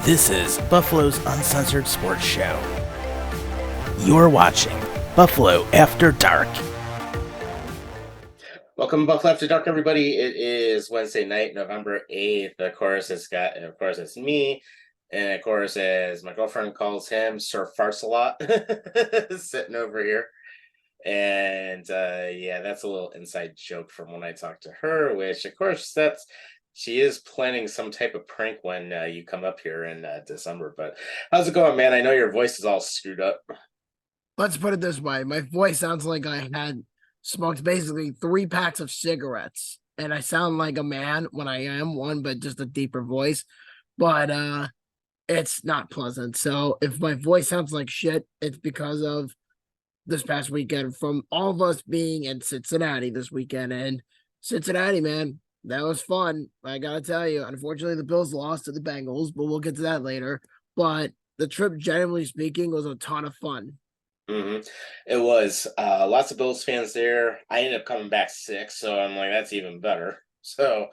This is Buffalo's Uncensored Sports Show. You're watching Buffalo After Dark. Welcome to Buffalo After Dark, everybody. It is Wednesday night, November 8th. Of course, it's me. And of course, as my girlfriend calls him, Sir Farce-a-Lot, sitting over here. And that's a little inside joke from when I talked to her, which, of course, she is planning some type of prank when you come up here in December. But how's it going, man? I know your voice is all screwed up. Let's put it this way. My voice sounds like I had smoked basically 3 packs of cigarettes. And I sound like a man when I am one, but just a deeper voice. But it's not pleasant. So if my voice sounds like shit, it's because of this past weekend from all of us being in Cincinnati this weekend. And Cincinnati, man, that was fun. I gotta tell you, unfortunately, the Bills lost to the Bengals, but we'll get to that later. But the trip, generally speaking, was a ton of fun. Mm-hmm. It was lots of Bills fans there. I ended up coming back sick, so I'm like, that's even better. So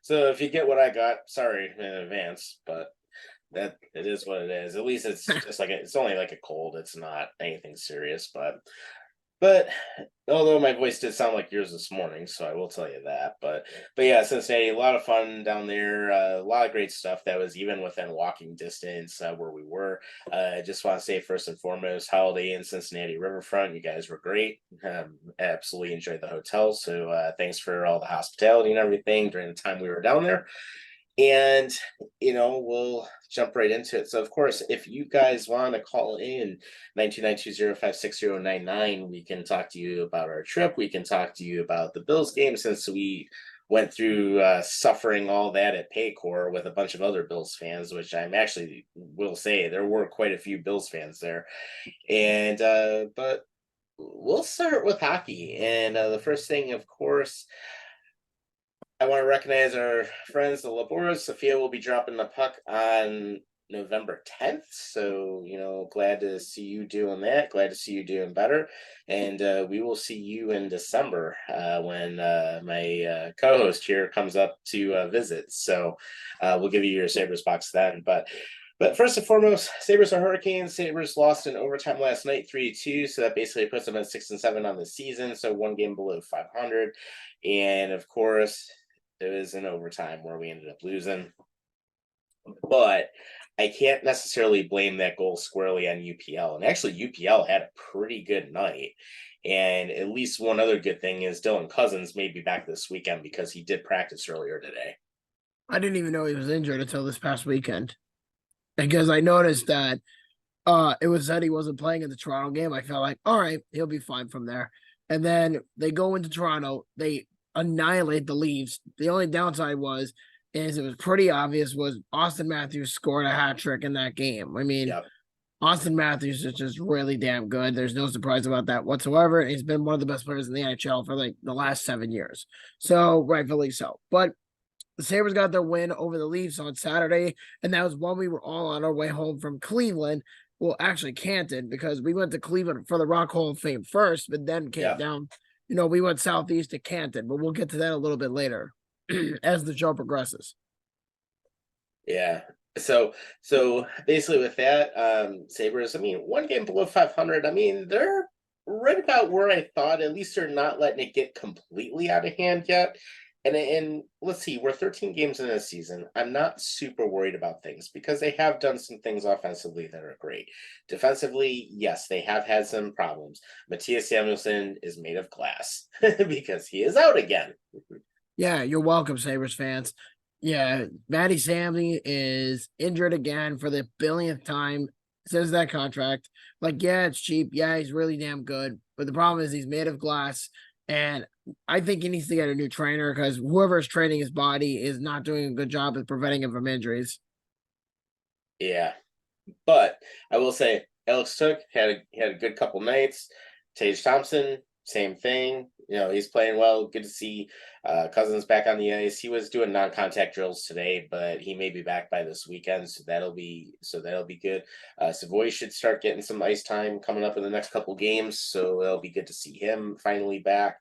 if you get what I got, sorry in advance, but that it is what it is. At least it's just like it's only like a cold. It's not anything serious, but although my voice did sound like yours this morning, so I will tell you that. But yeah, Cincinnati, a lot of fun down there. A lot of great stuff that was even within walking distance where we were. I just want to say first and foremost, Holiday Inn Cincinnati Riverfront. You guys were great. Absolutely enjoyed the hotel. So thanks for all the hospitality and everything during the time we were down there. And, we'll jump right into it. So, of course, if you guys want to call in 92920560099, we can talk to you about our trip. We can talk to you about the Bills game since we went through suffering all that at Paycor with a bunch of other Bills fans, which I'm actually will say there were quite a few Bills fans there. And, but we'll start with hockey. And the first thing, of course, I want to recognize our friends, the Laboras. Sophia will be dropping the puck on November 10th. So, glad to see you doing that. Glad to see you doing better. And we will see you in December when my co-host here comes up to visit. So we'll give you your Sabres box then. But first and foremost, Sabres are Hurricanes. Sabres lost in overtime last night, 3-2. So that basically puts them at 6-7 on the season. So one game below 500. And of course, it was in overtime where we ended up losing. But I can't necessarily blame that goal squarely on UPL. And actually, UPL had a pretty good night. And at least one other good thing is Dylan Cousins may be back this weekend because he did practice earlier today. I didn't even know he was injured until this past weekend. Because I noticed that it was said he wasn't playing in the Toronto game. I felt like, all right, he'll be fine from there. And then they go into Toronto. They annihilate the Leafs. The only downside is it was pretty obvious was Austin Matthews scored a hat trick in that game. I mean, Yep. Austin Matthews is just really damn good. There's no surprise about that whatsoever. He's been one of the best players in the NHL for like the last 7 years. So rightfully so. But the Sabres got their win over the Leafs on Saturday, and that was when we were all on our way home from Cleveland. Well, actually Canton, because we went to Cleveland for the Rock Hall of Fame first, but then came down. We went southeast to Canton, but we'll get to that a little bit later as the show progresses. Yeah. So basically with that, Sabres, one game below 500. They're right about where I thought. At least they're not letting it get completely out of hand yet. And let's see, we're 13 games in this season. I'm not super worried about things because they have done some things offensively that are great. Defensively, yes, they have had some problems. Matthias Samuelsson is made of glass because he is out again. Yeah, you're welcome, Sabres fans. Yeah, Matty Sammy is injured again for the billionth time since that contract. Like, yeah, it's cheap. Yeah, he's really damn good. But the problem is he's made of glass. And I think he needs to get a new trainer because whoever is training his body is not doing a good job of preventing him from injuries. Yeah. But I will say Alex Took had a good couple nights. Tage Thompson, same thing. He's playing well. Good to see Cousins back on the ice. He was doing non-contact drills today, but he may be back by this weekend, so that'll be good. Savoy should start getting some ice time coming up in the next couple games, so it'll be good to see him finally back.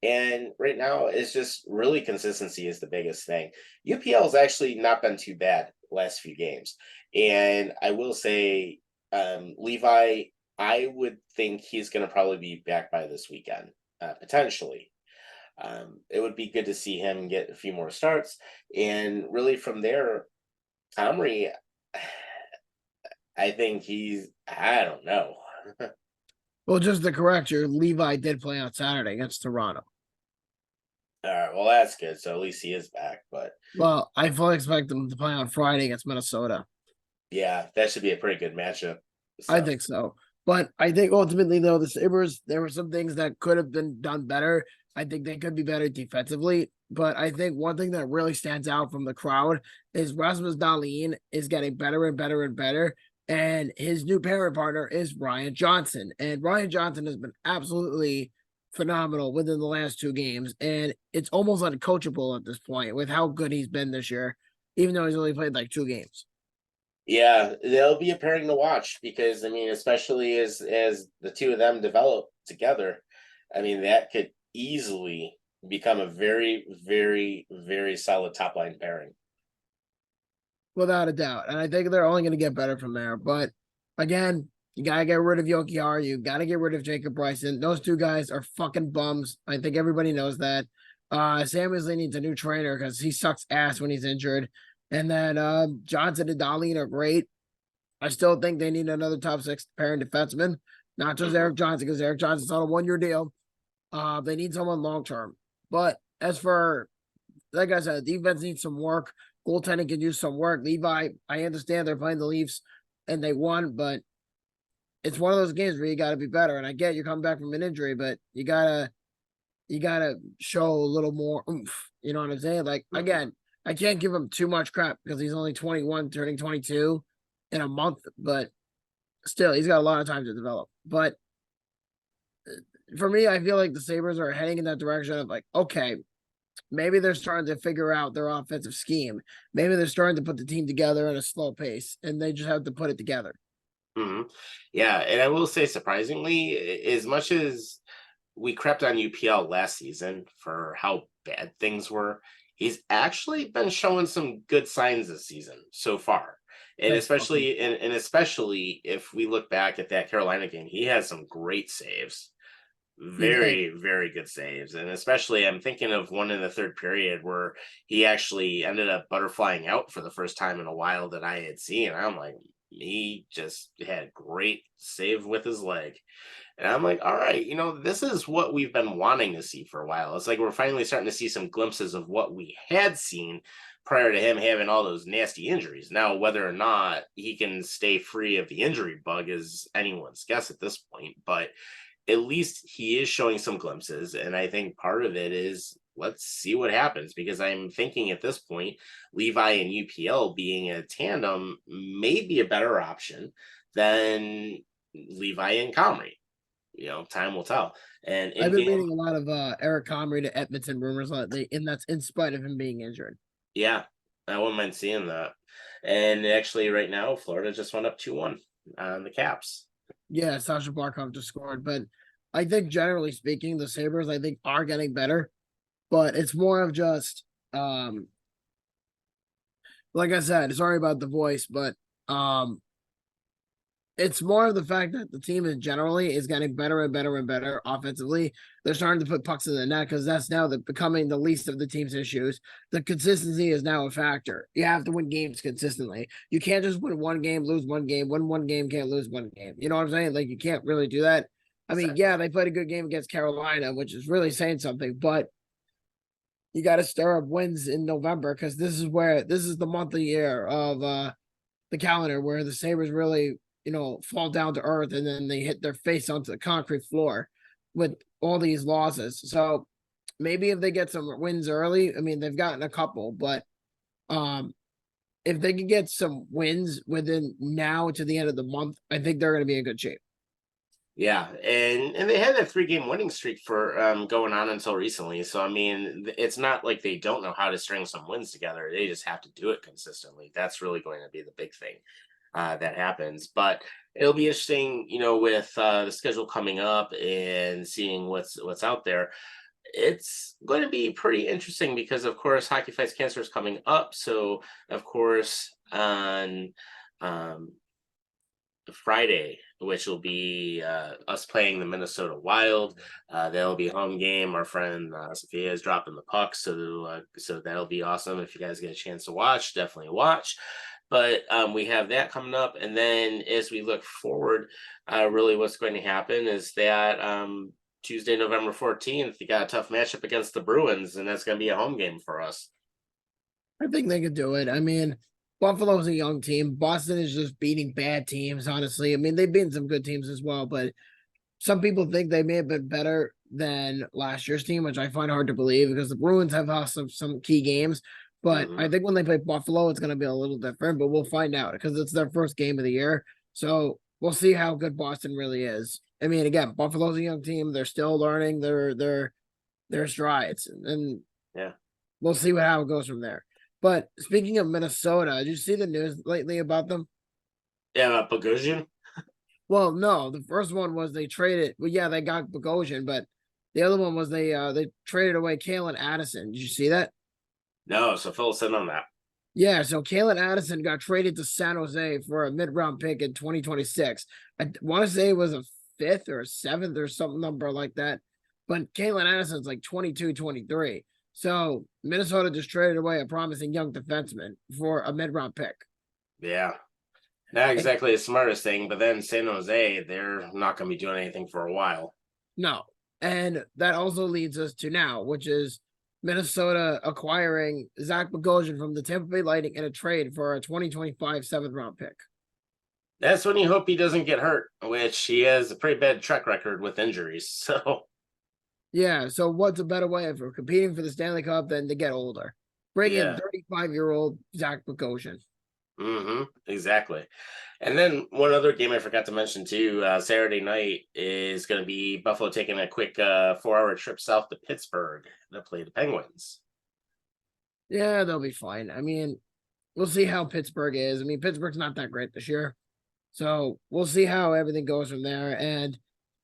And right now, it's just really consistency is the biggest thing. UPL has actually not been too bad last few games. And I will say, Levi, I would think he's going to probably be back by this weekend, potentially. It would be good to see him get a few more starts. And really from there, Comrie, I think I don't know. Well, just to correct you, Levi did play on Saturday against Toronto. All right, well, that's good. So at least he is back. But Well, I fully expect them to play on Friday against Minnesota. yeah, that should be a pretty good matchup. I So, think so. But I think ultimately, though, the Sabres, there were some things that could have been done better. I think they could be better defensively. But I think one thing that really stands out from the crowd is Rasmus Dahlin is getting better and better and better. And his new pairing partner is Ryan Johnson. And Ryan Johnson has been absolutely phenomenal within the last 2 games. And it's almost uncoachable at this point with how good he's been this year, even though he's only played like 2 games. yeah, they'll be a pairing to watch because I mean, especially as the two of them develop together, I mean that could easily become a very, very, very solid top line pairing. Without a doubt. And I think they're only going to get better from there. But again, you got to get rid of Yoki. You got to get rid of Jacob Bryson. Those 2 guys are fucking bums. I think everybody knows that. Sam Weasley needs a new trainer because he sucks ass when he's injured. And then Johnson and Darlene are great. I still think they need another top 6 pairing defenseman, not just Eric Johnson, because Eric Johnson's on a 1-year deal. They need someone long term. But as for, like I said, defense needs some work. Goaltending could use some work. Levi, I understand they're playing the Leafs and they won, but it's one of those games where you got to be better. And I get you're coming back from an injury, but you gotta show a little more oomph. You know what I'm saying? Like again, I can't give him too much crap because he's only 21, turning 22 in a month, but still, he's got a lot of time to develop. But for me, I feel like the Sabres are heading in that direction of like, okay, maybe they're starting to figure out their offensive scheme. Maybe they're starting to put the team together at a slow pace, and they just have to put it together. Mm-hmm. Yeah, and I will say, surprisingly, as much as we crept on UPL last season for how bad things were, he's actually been showing some good signs this season so far. And That's awesome. especially if we look back at that Carolina game, he has some great saves. He did. Very, very good saves. And especially I'm thinking of one in the third period where he actually ended up butterflying out for the first time in a while that I had seen. I'm like, he just had great save with his leg. And I'm like, all right, this is what we've been wanting to see for a while. It's like we're finally starting to see some glimpses of what we had seen prior to him having all those nasty injuries. Now, whether or not he can stay free of the injury bug is anyone's guess at this point. But at least he is showing some glimpses. And I think part of it is let's see what happens because I'm thinking at this point, Levi and UPL being a tandem may be a better option than Levi and Comrie. Time will tell. And I've in been game, reading a lot of Eric Comrie to Edmonton rumors lately, and that's in spite of him being injured. yeah, I wouldn't mind seeing that. And actually, right now, Florida just went up 2-1 on the Caps. Yeah, Sasha Barkov just scored, but I think generally speaking, the Sabres I think are getting better, but it's more of just like I said, sorry about the voice, but it's more of the fact that the team in generally is getting better and better and better offensively. They're starting to put pucks in the net because that's now becoming the least of the team's issues. The consistency is now a factor. You have to win games consistently. You can't just win one game, lose one game, win one game, can't lose one game. You know what I'm saying? Like you can't really do that. I mean, yeah, they played a good game against Carolina, which is really saying something, but you got to stir up wins in November because this is the month of year of the calendar where the Sabres really fall down to earth and then they hit their face onto the concrete floor with all these losses. So maybe if they get some wins early, I mean, they've gotten a couple, but if they can get some wins within now to the end of the month, I think they're going to be in good shape. Yeah, and they had that 3-game winning streak for going on until recently. So I mean, it's not like they don't know how to string some wins together. They just have to do it consistently. That's really going to be the big thing that happens. But it'll be interesting, with the schedule coming up and seeing what's out there. It's going to be pretty interesting because, of course, Hockey Fights Cancer is coming up. So, of course, on um, Friday, which will be us playing the Minnesota Wild. That'll be home game. Our friend Sophia is dropping the puck, so that'll be awesome. If you guys get a chance to watch, definitely watch. But we have that coming up, and then as we look forward, really what's going to happen is that Tuesday, November 14th, you got a tough matchup against the Bruins, and that's going to be a home game for us. I think they could do it. I mean, Buffalo's a young team. Boston is just beating bad teams, honestly. I mean, they've beaten some good teams as well, but some people think they may have been better than last year's team, which I find hard to believe because the Bruins have lost some key games. But I think when they play Buffalo, it's going to be a little different, but we'll find out because it's their first game of the year. So we'll see how good Boston really is. I mean, again, Buffalo's a young team. They're still learning their strides, and Yeah. we'll see how it goes from there. But speaking of Minnesota, did you see the news lately about them? Yeah, Bogosian. Well, no. The first one was they traded. Well, yeah, they got Bogosian, but the other one was they traded away Kalen Addison. Did you see that? No, so fill us in on that. Yeah, so Kalen Addison got traded to San Jose for a mid-round pick in 2026. I want to say it was a fifth or a seventh or some number like that. But Kalen Addison's like 22, 23. So Minnesota just traded away a promising young defenseman for a mid-round pick. Yeah. Not exactly the smartest thing, but then San Jose, they're not going to be doing anything for a while. No. And that also leads us to now, which is Minnesota acquiring Zach Bogosian from the Tampa Bay Lightning in a trade for a 2025 seventh-round pick. That's when you hope he doesn't get hurt, which he has a pretty bad track record with injuries. So, yeah, so what's a better way for competing for the Stanley Cup than to get older? Bring in 35-year-old Zach Bogosian. Exactly. And then one other game I forgot to mention too, Saturday night is going to be Buffalo taking a quick 4-hour trip south to Pittsburgh to play the Penguins. Yeah, they'll be fine. I mean, we'll see how Pittsburgh is. I mean, Pittsburgh's not that great this year. So we'll see how everything goes from there. And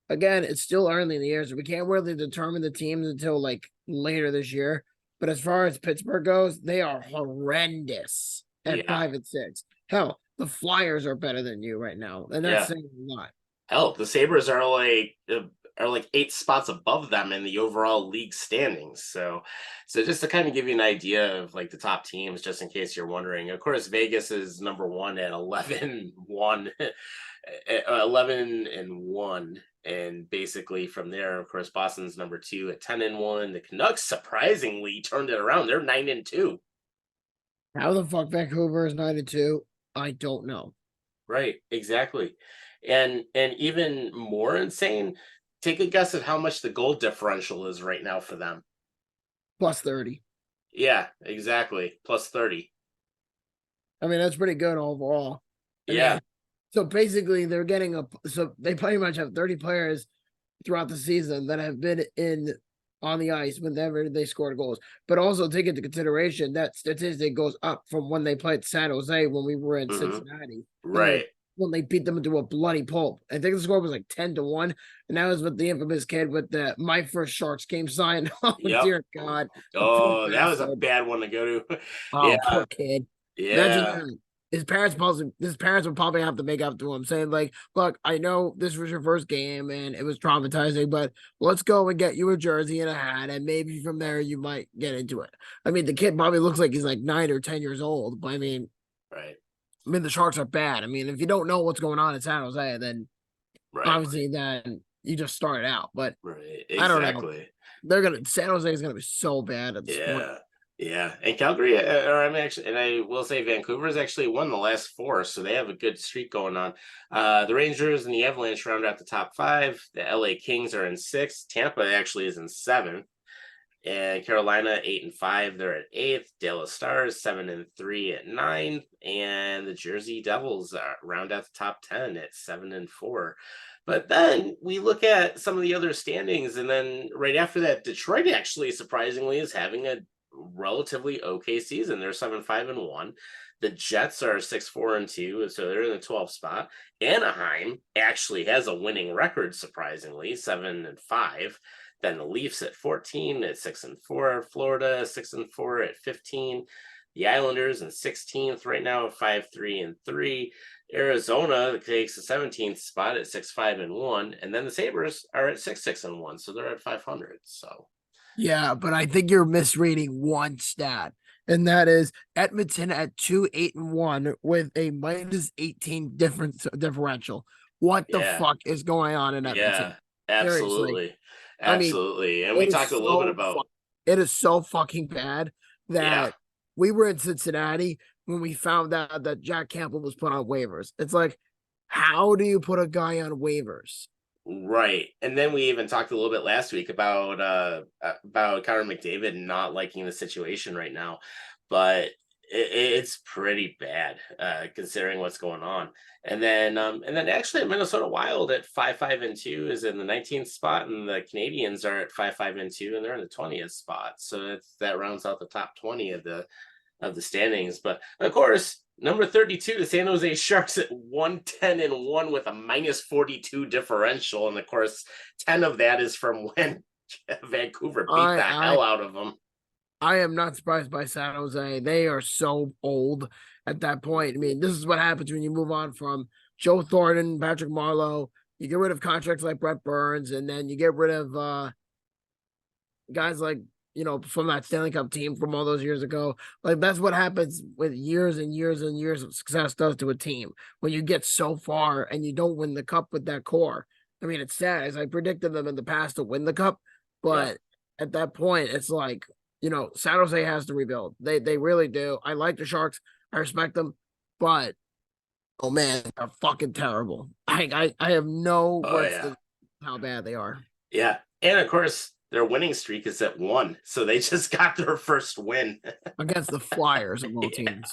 again, it's still early in the year, so we can't really determine the teams until like later this year. But as far as Pittsburgh goes, they are horrendous at 5-6. Hell, the Flyers are better than you right now, and that's saying a lot. Hell, the Sabres are like 8 spots above them in the overall league standings. So just to kind of give you an idea of like the top teams, just in case you're wondering. Of course, Vegas is number 1 at 11-1, 11-1. And basically from there, of course, Boston's number 2 at 10-1. The Canucks surprisingly turned it around. They're 9-2. How the fuck Vancouver is 9-2? I don't know. Right, exactly. And even more insane, take a guess at how much the goal differential is right now for them. Plus 30. Yeah, exactly. Plus 30. I mean, that's pretty good overall. So basically, they're getting so they pretty much have 30 players throughout the season that have been on the ice whenever they scored goals. But also take into consideration that statistic goes up from when they played San Jose when we were in Cincinnati. Right. When they beat them into a bloody pulp. I think the score was like 10-1. And that was with the infamous kid with the My First Sharks game sign. Oh, dear God. Oh, that was a bad one to go to. Oh, poor kid. Yeah. Imagine his parents would probably have to make up to him saying like, look, I know this was your first game and it was traumatizing, but let's go and get you a jersey and a hat. And maybe from there you might get into it. I mean, the kid probably looks like he's like 9 or 10 years old, but I mean, right. I mean, the Sharks are bad. I mean, if you don't know what's going on in San Jose, then obviously then you just start out. But exactly. I don't know. San Jose is gonna be so bad at this point. Yeah, and Calgary, and I will say Vancouver has actually won the last 4, so they have a good streak going on. The Rangers and the Avalanche round out the top 5. The LA Kings are in 6th. Tampa actually is in 7th. And Carolina 8-5, they're at 8th. Dallas Stars 7-3 at 9th, and the Jersey Devils round out the top 10 at 7-4. But then we look at some of the other standings, and then right after that, Detroit actually surprisingly is having a relatively okay season. They're 7-5-1. The Jets are 6-4-2, so they're in the 12th spot. Anaheim actually has a winning record, surprisingly, 7-5. Then the Leafs at 14 at 6-4. Florida 6-4 at 15. The Islanders in 16th right now at 5-3-3. Arizona takes the 17th spot at 6-5-1, and then the Sabres are at 6-6-1, so they're at 500. So Yeah, but I think you're misreading one stat, and that is Edmonton at 2-8-1 with a -18 differential. What the yeah, fuck is going on in yeah, Edmonton? Seriously. absolutely, I mean, absolutely. And we it is talked a little bit so about it is so fucking bad yeah, that we were in Cincinnati when we found out that Jack Campbell was put on waivers. It's like, how do you put a guy on waivers? right. And then we even talked a little bit last week about Connor McDavid not liking the situation right now, but it's pretty bad considering what's going on. And then actually Minnesota Wild at 5-5-2 is in the 19th spot, and the Canadians are at 5-5-2 and they're in the 20th spot. So that rounds out the top 20 of the standings. But of course, number 32, the San Jose Sharks at 110-1 with a -42 differential. And of course, 10 of that is from when Vancouver beat the hell out of them. I am not surprised by San Jose. They are so old at that point. I mean, this is what happens when you move on from Joe Thornton, Patrick Marleau. You get rid of contracts like Brett Burns, and then you get rid of guys like, from that Stanley Cup team from all those years ago. Like, that's what happens with years and years and years of success does to a team when you get so far and you don't win the cup with that core. I mean, it's sad, as I predicted them in the past to win the cup, but at that point, it's like, San Jose has to rebuild. They really do. I like the Sharks. I respect them, but oh man, they're fucking terrible. I have no words to how bad they are. Yeah. And of course, their winning streak is at 1. So they just got their first win against the Flyers of all teams.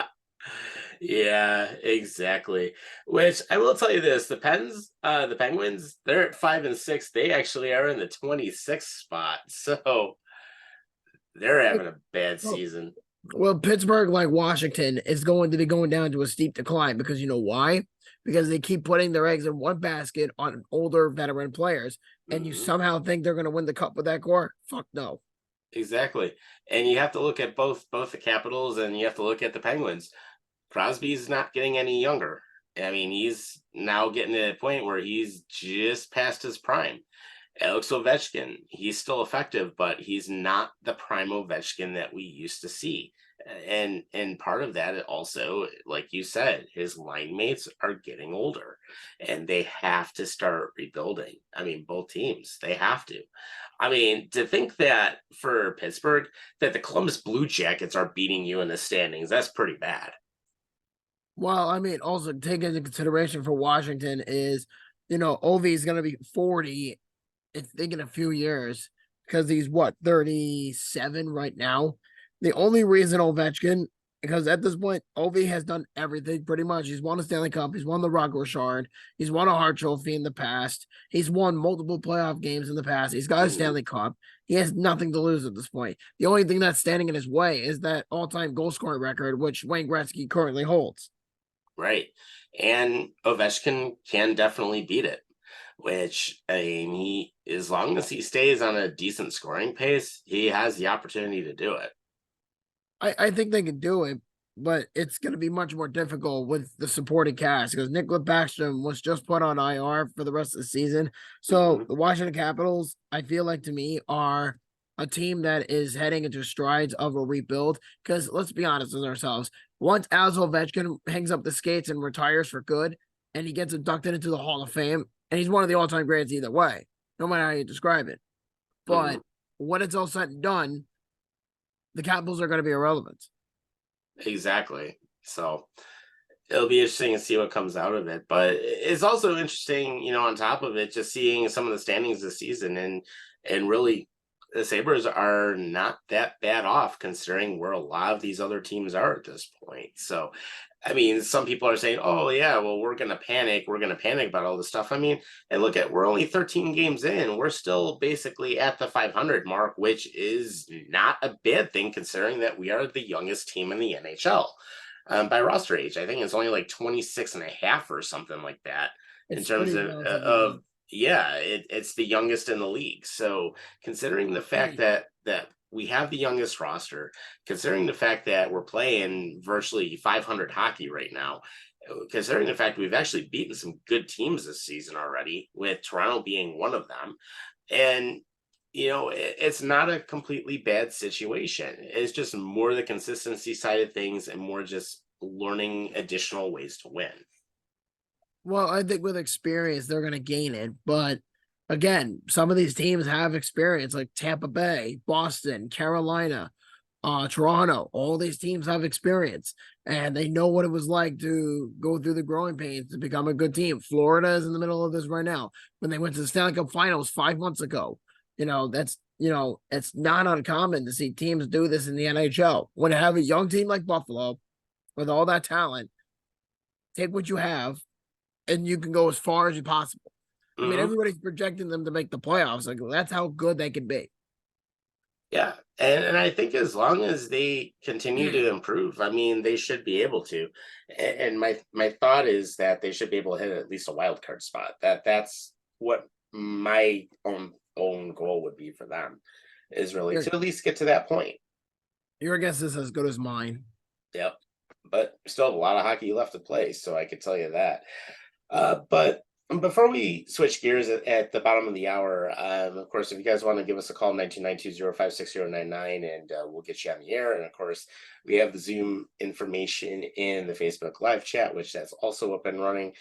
Yeah, exactly. Which I will tell you this: the Penguins, they're at 5-6. They actually are in the 26th spot. So they're having a bad season. Well, Pittsburgh, like Washington, is going to be going down to a steep decline because you know why? Because they keep putting their eggs in one basket on older veteran players, and you somehow think they're going to win the cup with that core? Fuck no. Exactly. And you have to look at both the Capitals and you have to look at the Penguins. Crosby's not getting any younger. I mean, he's now getting to a point where he's just past his prime. Alex Ovechkin, he's still effective, but he's not the prime Ovechkin that we used to see. And part of that also, like you said, his line mates are getting older and they have to start rebuilding. I mean, both teams, they have to. I mean, to think that for Pittsburgh, that the Columbus Blue Jackets are beating you in the standings, that's pretty bad. Well, I mean, also take into consideration for Washington is, Ovi is going to be 40 in a few years because he's 37 right now. The only reason Ovechkin, because at this point, Ovi has done everything pretty much. He's won a Stanley Cup. He's won the Rock Richard. He's won a Hart Trophy in the past. He's won multiple playoff games in the past. He's got a Stanley Cup. He has nothing to lose at this point. The only thing that's standing in his way is that all-time goal scoring record, which Wayne Gretzky currently holds. Right. And Ovechkin can definitely beat it, which, I mean, as long as he stays on a decent scoring pace, he has the opportunity to do it. I think they can do it, but it's going to be much more difficult with the supporting cast because Nicholas Backstrom was just put on IR for the rest of the season. So the Washington Capitals, I feel like to me, are a team that is heading into strides of a rebuild because let's be honest with ourselves. Once Alex Ovechkin hangs up the skates and retires for good and he gets inducted into the Hall of Fame, and he's one of the all-time greats either way, no matter how you describe it. But when it's all said and done, the Capitals are going to be irrelevant. Exactly. So it'll be interesting to see what comes out of it. But it's also interesting, on top of it, just seeing some of the standings this season and really the Sabres are not that bad off considering where a lot of these other teams are at this point. So, I mean, some people are saying, oh, yeah, well, we're going to panic. We're going to panic about all this stuff. I mean, and look we're only 13 games in. We're still basically at the 500 mark, which is not a bad thing considering that we are the youngest team in the NHL. by roster age. I think it's only like 26 and a half or something like that in It's terms pretty of relatively young. yeah, it's the youngest in the league. So considering the fact Hey, that we have the youngest roster, considering the fact that we're playing virtually 500 hockey right now, considering the fact we've actually beaten some good teams this season already, with Toronto being one of them, and it's not a completely bad situation. It's just more the consistency side of things and more just learning additional ways to win. well, I think with experience they're going to gain it, but again, some of these teams have experience, like Tampa Bay, Boston, Carolina, Toronto. All these teams have experience, and they know what it was like to go through the growing pains to become a good team. Florida is in the middle of this right now. When they went to the Stanley Cup Finals 5 months ago, it's not uncommon to see teams do this in the NHL. When you have a young team like Buffalo with all that talent, take what you have and you can go as far as you possible. I mean, Hmm. everybody's projecting them to make the playoffs. Like, that's how good they can be. Yeah, and I think as long as they continue to improve, I mean, they should be able to. And my thought is that they should be able to hit at least a wild card spot. That's what my own goal would be for them, is really Your, to at least get to that point. your guess is as good as mine. Yep. But still have a lot of hockey left to play, so I could tell you that. But before we switch gears at the bottom of the hour, of course, if you guys want to give us a call, 92920560099, and we'll get you on the air. And of course, we have the Zoom information in the Facebook live chat, which that's also up and running.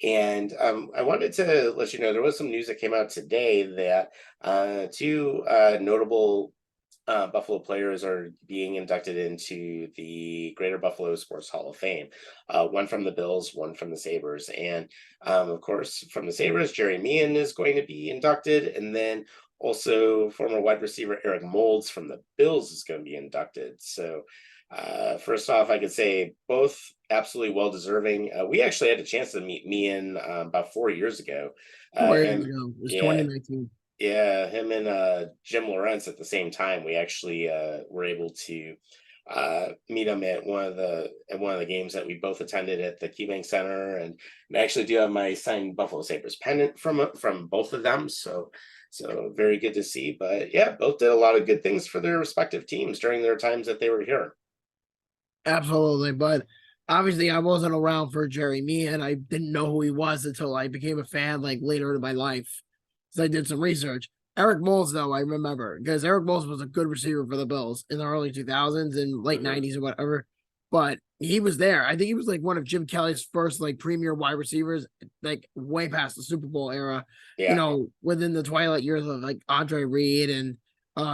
And I wanted to let you know there was some news that came out today that two notable Buffalo players are being inducted into the Greater Buffalo Sports Hall of Fame. One from the Bills, one from the Sabres. And of course, from the Sabres, Gerry Meehan is going to be inducted. And then also former wide receiver Eric Moulds from the Bills is going to be inducted. So first off, I could say both absolutely well deserving. We actually had a chance to meet Meehan about 4 years ago. 4 years Him, ago, it was yeah, 2019. yeah, him and Jim Lawrence at the same time. We actually were able to meet him at one of the games that we both attended at the KeyBank Center, and I actually do have my signed Buffalo Sabres pennant from both of them. So very good to see. But yeah, both did a lot of good things for their respective teams during their times that they were here. Absolutely. But obviously, I wasn't around for Gerry Meehan. I didn't know who he was until I became a fan, like later in my life. So I did some research. Eric Moulds, though, I remember because Eric Moulds was a good receiver for the Bills in the early 2000s and late Hmm. 90s or whatever. But he was there. I think he was like one of Jim Kelly's first like premier wide receivers, like way past the Super Bowl era, Yeah. within the twilight years of like Andre Reed and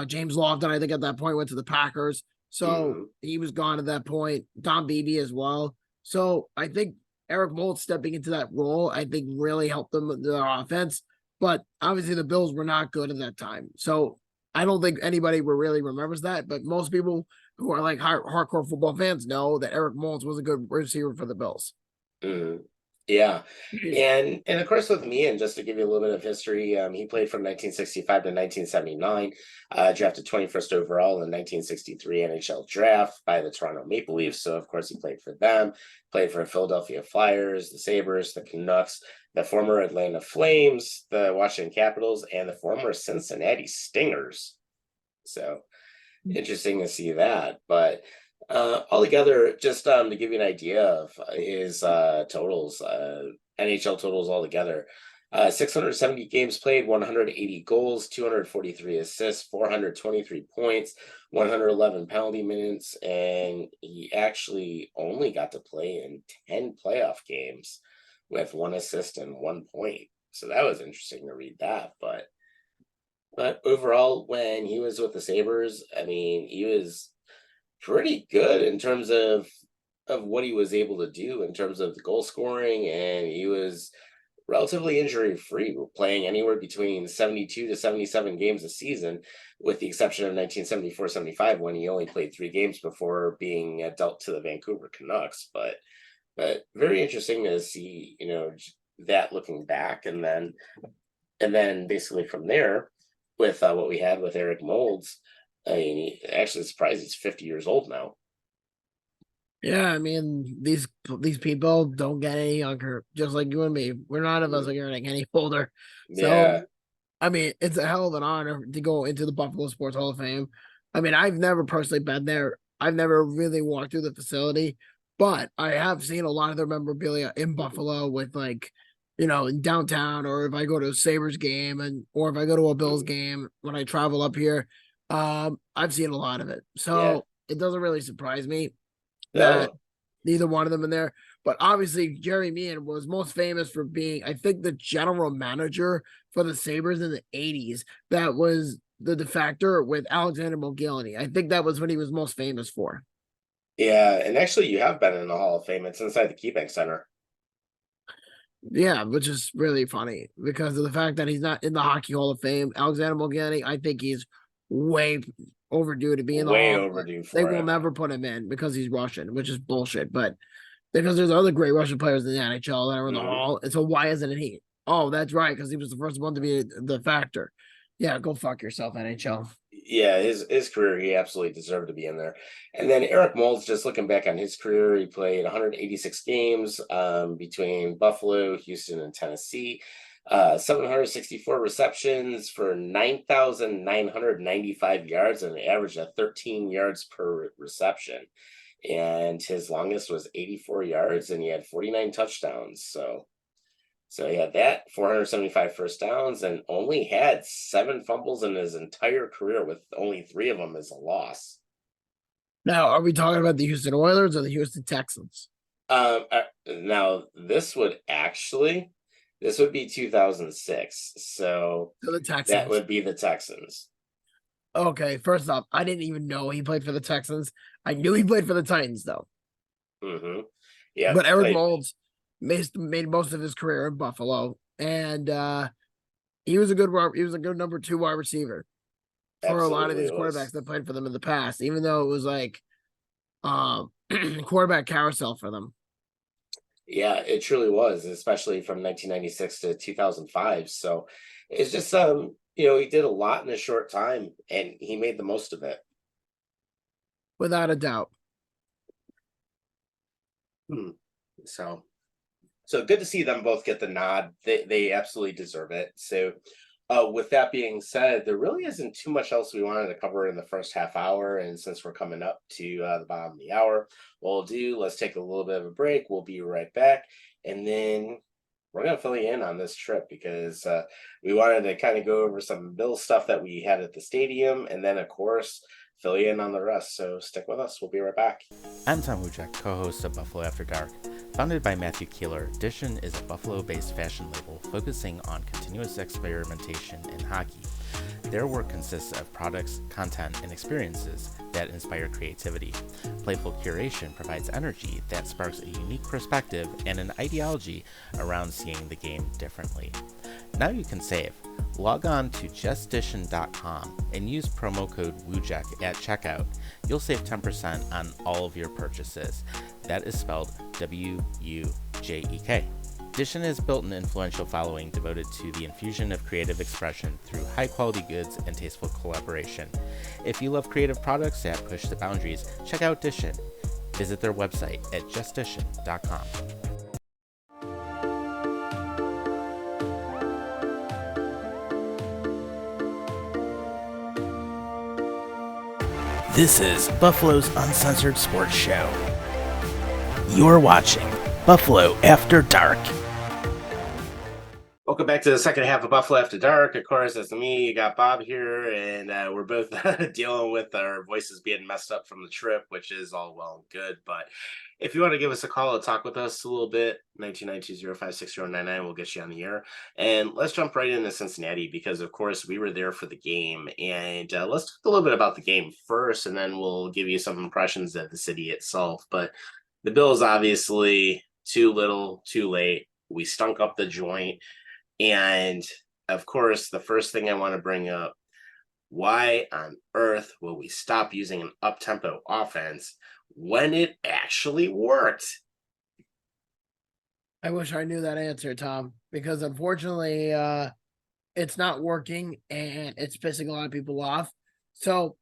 James Lofton. I think at that point went to the Packers. So Hmm. he was gone at that point. Don Beebe as well. So I think Eric Mould stepping into that role, I think really helped them with their offense. But obviously the Bills were not good at that time. So I don't think anybody really remembers that. But most people who are like hardcore football fans know that Eric Moulds was a good receiver for the Bills. Hmm. Yeah, Yeah. and of course with me, and just to give you a little bit of history, he played from 1965 to 1979, drafted 21st overall in the 1963 NHL draft by the Toronto Maple Leafs. So of course he played for them, played for Philadelphia Flyers, the Sabres, the Canucks, the former Atlanta Flames, the Washington Capitals, and the former Cincinnati Stingers. So interesting to see that. But altogether, just to give you an idea of his totals, NHL totals altogether. 670 games played, 180 goals, 243 assists, 423 points, 111 penalty minutes, and he actually only got to play in 10 playoff games with one assist and 1 point. So that was interesting to read that. But overall, when he was with the Sabres, I mean, he was pretty good in terms of what he was able to do in terms of the goal scoring, and he was relatively injury free, playing anywhere between 72 to 77 games a season, with the exception of 1974-75 when he only played 3 games before being dealt to the Vancouver Canucks. But very interesting to see, that looking back, and then basically from there, with what we had with Eric Moulds, I mean, actually surprised he's 50 years old now. Yeah, I mean these people don't get any younger, just like you and me. We're none of us are getting any older. So Yeah. I mean, it's a hell of an honor to go into the Buffalo Sports Hall of Fame. I mean, I've never personally been there. I've never really walked through the facility, but I have seen a lot of their memorabilia in Buffalo with like, in downtown, or if I go to a Sabres game or if I go to a Bills game when I travel up here, I've seen a lot of it. Yeah. So it doesn't really surprise me that No. neither one of them in there. But obviously, Gerry Meehan was most famous for being, I think, the general manager for the Sabres in the 80s. That was the defector with Alexander Mogilny. I think that was what he was most famous for. Yeah, and actually, you have been in the Hall of Fame. It's inside the KeyBank Center. Yeah, which is really funny because of the fact that he's not in the Hockey Hall of Fame. Alexander Mogilny, I think he's way overdue to be in the Way Hall. But overdue they for will it. never put him in because he's Russian, which is bullshit. But because there's other great Russian players in the NHL that are in the Mhm. Hall, and so why isn't it he? Oh, that's right, because he was the first one to be the factor. Yeah, go fuck yourself, NHL. Yeah, his career, he absolutely deserved to be in there. And then Eric Moulds, just looking back on his career, he played 186 games between Buffalo, Houston, and Tennessee. 764 receptions for 9,995 yards and an average of 13 yards per reception. And his longest was 84 yards, and he had 49 touchdowns. So he had that 475 first downs and only had 7 fumbles in his entire career, with only 3 of them as a loss. Now, are we talking about the Houston Oilers or the Houston Texans? Now this would be 2006. So So the that Texans. would be the Texans. Okay, first off, I didn't even know he played for the Texans. I knew he played for the Titans, though. Mm-hmm. Yeah, But Eric played. Moulds made most of his career in Buffalo, and he was a good number 2 wide receiver for a lot of Absolutely these it was. quarterbacks that played for them in the past, even though it was like quarterback carousel for them. Yeah, it truly was, especially from 1996 to 2005. So it's just he did a lot in a short time and he made the most of it. Without a doubt. Hmm. So so good to see them both get the nod. They absolutely deserve it. So with that being said, there really isn't too much else we wanted to cover in the first half hour. And since we're coming up to the bottom of the hour, let's take a little bit of a break. We'll be right back. And then we're going to fill you in on this trip because we wanted to kind of go over some Bill stuff that we had at the stadium. And then, of course, fill you in on the rest. So stick with us. We'll be right back. I'm Tom Wujek, co-host of Buffalo After Dark. Founded by Matthew Keeler, Dishin is a Buffalo-based fashion label focusing on continuous experimentation in hockey. Their work consists of products, content, and experiences that inspire creativity. Playful curation provides energy that sparks a unique perspective and an ideology around seeing the game differently. Now you can save. Log on to justdishin.com and use promo code WUJEK at checkout. You'll save 10% on all of your purchases. That is spelled W-U-J-E-K. Dishin has built an influential following devoted to the infusion of creative expression through high-quality goods and tasteful collaboration. If you love creative products that push the boundaries, check out Dishin. Visit their website at justdishin.com. This is Buffalo's Uncensored Sports Show. You're watching Buffalo After Dark. Welcome back to the second half of Buffalo After Dark. Of course, it's me. You got Bob here, and we're both dealing with our voices being messed up from the trip, which is all well and good. But if you want to give us a call to talk with us a little bit, 929-205-6099, we'll get you on the air. And let's jump right into Cincinnati because, of course, we were there for the game. And let's talk a little bit about the game first, and then we'll give you some impressions of the city itself. But the Bills, obviously, too little, too late. We stunk up the joint. And of course, the first thing I want to bring up, why on earth will we stop using an up-tempo offense when it actually worked? I wish I knew that answer, Tom, because unfortunately, it's not working and it's pissing a lot of people off. So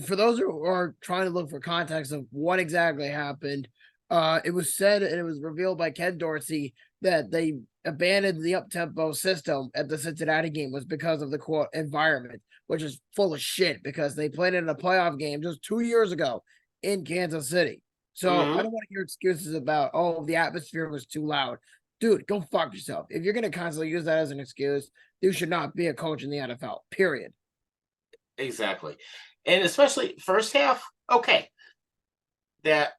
for those who are trying to look for context of what exactly happened, it was said and it was revealed by Ken Dorsey that they abandoned the up-tempo system at the Cincinnati game was because of the quote environment, which is full of shit because they played in a playoff game just 2 years ago in Kansas City. So I don't want to hear excuses about, oh, the atmosphere was too loud. Dude, go fuck yourself. If you're going to constantly use that as an excuse, you should not be a coach in the NFL, period. Exactly. And especially first half, okay. That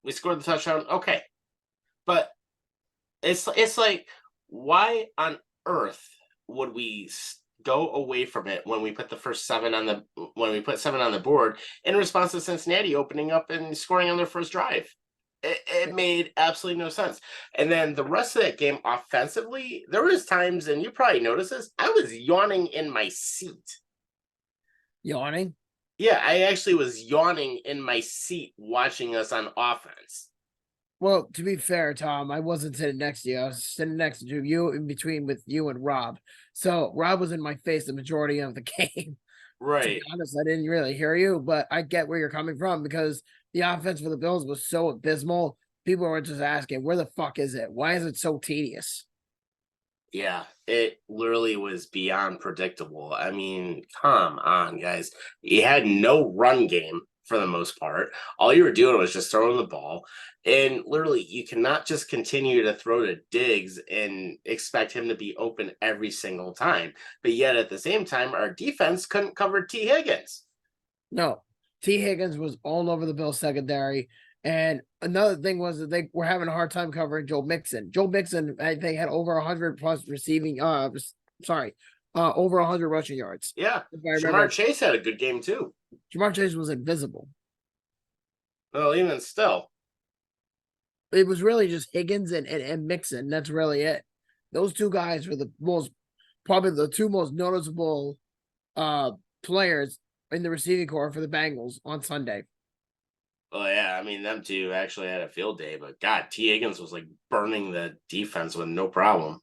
we scored the touchdown, okay. But it's like, why on earth would we go away from it when we put the first seven on the board in response to Cincinnati opening up and scoring on their first drive? It made absolutely no sense. And then the rest of that game offensively, there was times, and you probably noticed this, I was yawning in my seat. Yawning? Yeah, I actually was yawning in my seat watching us on offense. Well, to be fair, Tom, I wasn't sitting next to you. I was sitting next to you in between with you and Rob. So Rob was in my face the majority of the game. Right. To be honest, I didn't really hear you, but I get where you're coming from because the offense for the Bills was so abysmal. People were just asking, where the fuck is it? Why is it so tedious? Yeah, it literally was beyond predictable. I mean, come on, guys. You had no run game for the most part. All you were doing was just throwing the ball. And literally, you cannot just continue to throw to Diggs and expect him to be open every single time. But yet, at the same time, our defense couldn't cover T. Higgins. No, T. Higgins was all over the Bills secondary. And another thing was that they were having a hard time covering Joe Mixon. Joe Mixon, I think, had over 100 plus receiving, over 100 rushing yards. Yeah, Jamar Chase had a good game too. Jamar Chase was invisible. Well, even still. It was really just Higgins and Mixon. That's really it. Those two guys were probably the two most noticeable players in the receiving corps for the Bengals on Sunday. Well, yeah, I mean, them two actually had a field day, but God, T. Higgins was like burning the defense with no problem.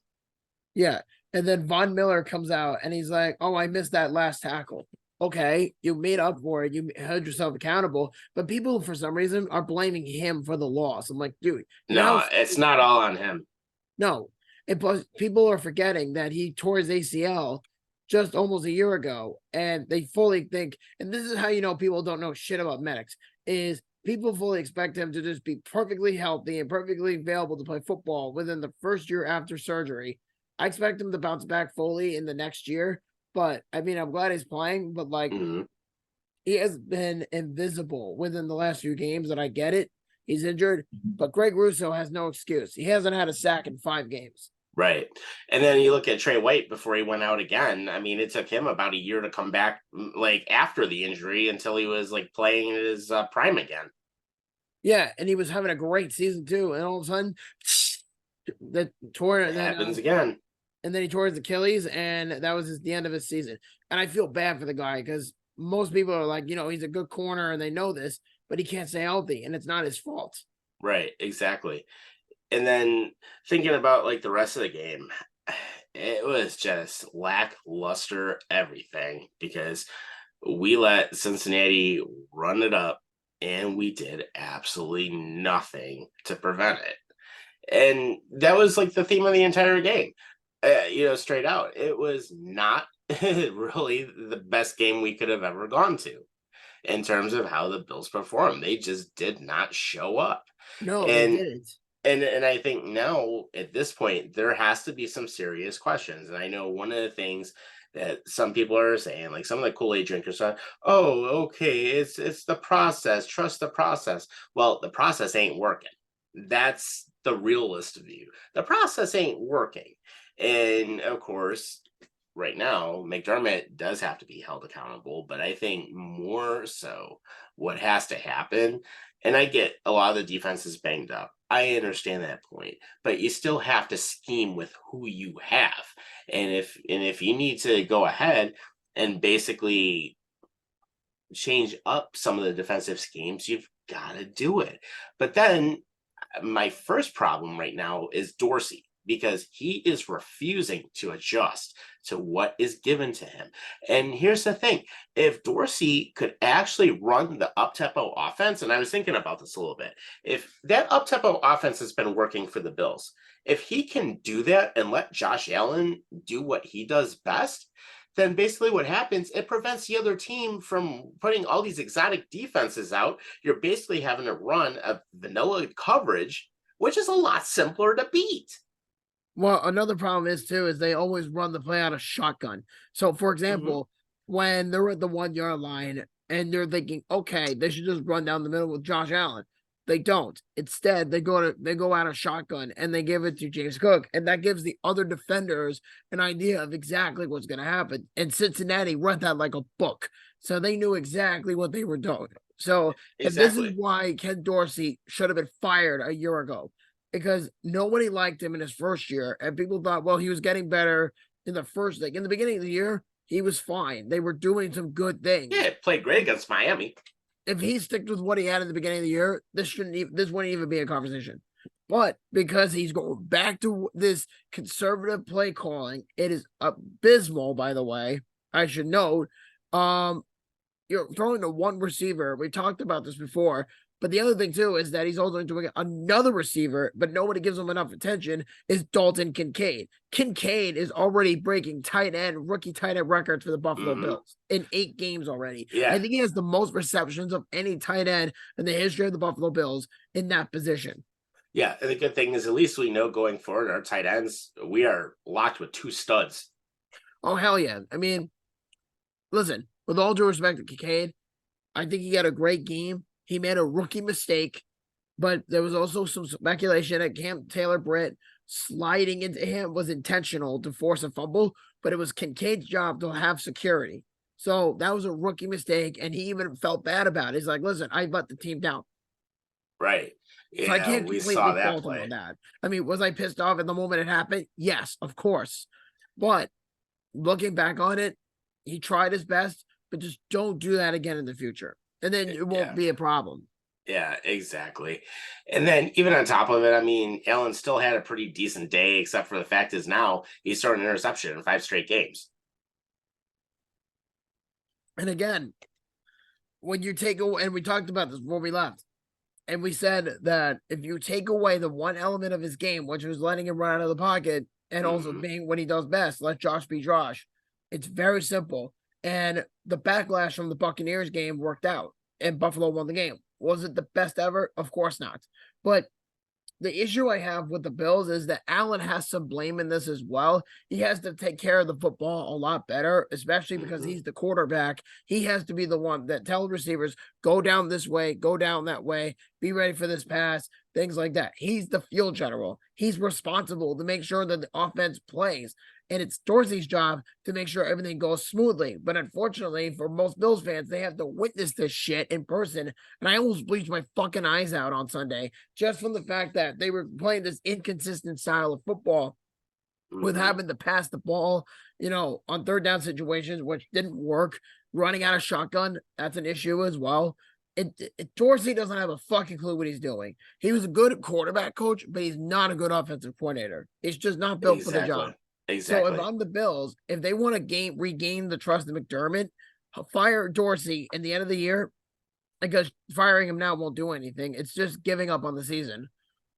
Yeah. And then Von Miller comes out and he's like, oh, I missed that last tackle. Okay, you made up for it. You held yourself accountable. But people, for some reason, are blaming him for the loss. I'm like, dude. No, it's not all on him. No. Plus, people are forgetting that he tore his ACL just almost a year ago. And they fully think, and this is how you know people don't know shit about medics, is people fully expect him to just be perfectly healthy and perfectly available to play football within the first year after surgery. I expect him to bounce back fully in the next year. But I mean, I'm glad he's playing, but like he has been invisible within the last few games, and I get it. He's injured, but Greg Russo has no excuse. He hasn't had a sack in 5 games. Right. And then you look at Trey White before he went out again. I mean, it took him about a year to come back, like after the injury, until he was like playing in his prime again. Yeah, and he was having a great season too, and all of a sudden, that tore it happens again. And then he tore his Achilles, and that was the end of his season. And I feel bad for the guy because most people are like, he's a good corner, and they know this, but he can't stay healthy, and it's not his fault. Right, exactly. And then thinking about like the rest of the game, it was just lackluster everything because we let Cincinnati run it up, and we did absolutely nothing to prevent it. And that was like the theme of the entire game. Straight out, it was not really the best game we could have ever gone to in terms of how the Bills performed. They just did not show up. No, they didn't. And I think now at this point, there has to be some serious questions. And I know one of the things that some people are saying, like some of the Kool-Aid drinkers are, oh, okay, it's the process, trust the process. Well, the process ain't working. That's the realist view. The process ain't working. And of course, right now, McDermott does have to be held accountable, but I think more so what has to happen, and I get a lot of the defense is banged up. I understand that point, but you still have to scheme with who you have. And if you need to go ahead and basically change up some of the defensive schemes, you've got to do it. But then my first problem right now is Dorsey. because he is refusing to adjust to what is given to him. And here's the thing, if Dorsey could actually run the up-tempo offense, and I was thinking about this a little bit, if that up-tempo offense has been working for the Bills, if he can do that and let Josh Allen do what he does best, then basically what happens, it prevents the other team from putting all these exotic defenses out. You're basically having to run a vanilla coverage, which is a lot simpler to beat. Well, another problem is too is they always run the play out of shotgun. So, for example, when they're at the 1 yard line and they're thinking, okay, they should just run down the middle with Josh Allen. They don't. Instead, they go out of shotgun and they give it to James Cook, and that gives the other defenders an idea of exactly what's going to happen. And Cincinnati read that like a book, so they knew exactly what they were doing. So, and this is why Ken Dorsey should have been fired a year ago, because nobody liked him in his first year, and people thought, well, he was getting better in the first, like in the beginning of the year, he was fine. They were doing some good things. Yeah, played great against Miami. If he sticks with what he had at the beginning of the year, this wouldn't even be a conversation. But because he's going back to this conservative play calling, it is abysmal, by the way. I should note. You're throwing to one receiver. We talked about this before. But the other thing, too, is that he's also doing another receiver, but nobody gives him enough attention, is Dalton Kincaid. Kincaid is already breaking rookie tight end records for the Buffalo Bills in 8 games already. Yeah. I think he has the most receptions of any tight end in the history of the Buffalo Bills in that position. Yeah, and the good thing is at least we know going forward, our tight ends, we are locked with 2 studs. Oh, hell yeah. I mean, listen, with all due respect to Kincaid, I think he got a great game. He made a rookie mistake, but there was also some speculation that Cam Taylor-Britt sliding into him was intentional to force a fumble, but it was Kincaid's job to have security. So that was a rookie mistake, and he even felt bad about it. He's like, listen, I let the team down. Right. Yeah, so I can't we completely saw that fault him play. on that. I mean, was I pissed off at the moment it happened? Yes, of course. But looking back on it, he tried his best, but just don't do that again in the future. And then it won't be a problem. Yeah, exactly. And then even on top of it, I mean, Allen still had a pretty decent day, except for the fact is now he's throwing an interception in 5 straight games. And again, when you take away, and we talked about this before we left, and we said that if you take away the one element of his game, which was letting him run out of the pocket, and also being what he does best, let Josh be Josh, it's very simple. And the backlash from the Buccaneers game worked out, and Buffalo won the game. Was it the best ever? Of course not. But the issue I have with the Bills is that Allen has some blame in this as well. He has to take care of the football a lot better, especially because he's the quarterback. He has to be the one that tells receivers, go down this way, go down that way, be ready for this pass, things like that. He's the field general. He's responsible to make sure that the offense plays. And it's Dorsey's job to make sure everything goes smoothly. But unfortunately, for most Bills fans, they have to witness this shit in person. And I almost bleached my fucking eyes out on Sunday just from the fact that they were playing this inconsistent style of football with having to pass the ball, on third down situations, which didn't work. Running out of shotgun, that's an issue as well. Dorsey doesn't have a fucking clue what he's doing. He was a good quarterback coach, but he's not a good offensive coordinator. He's just not built for the job. Exactly. So if I'm the Bills, if they want to regain the trust of McDermott, fire Dorsey in the end of the year, because firing him now won't do anything. It's just giving up on the season.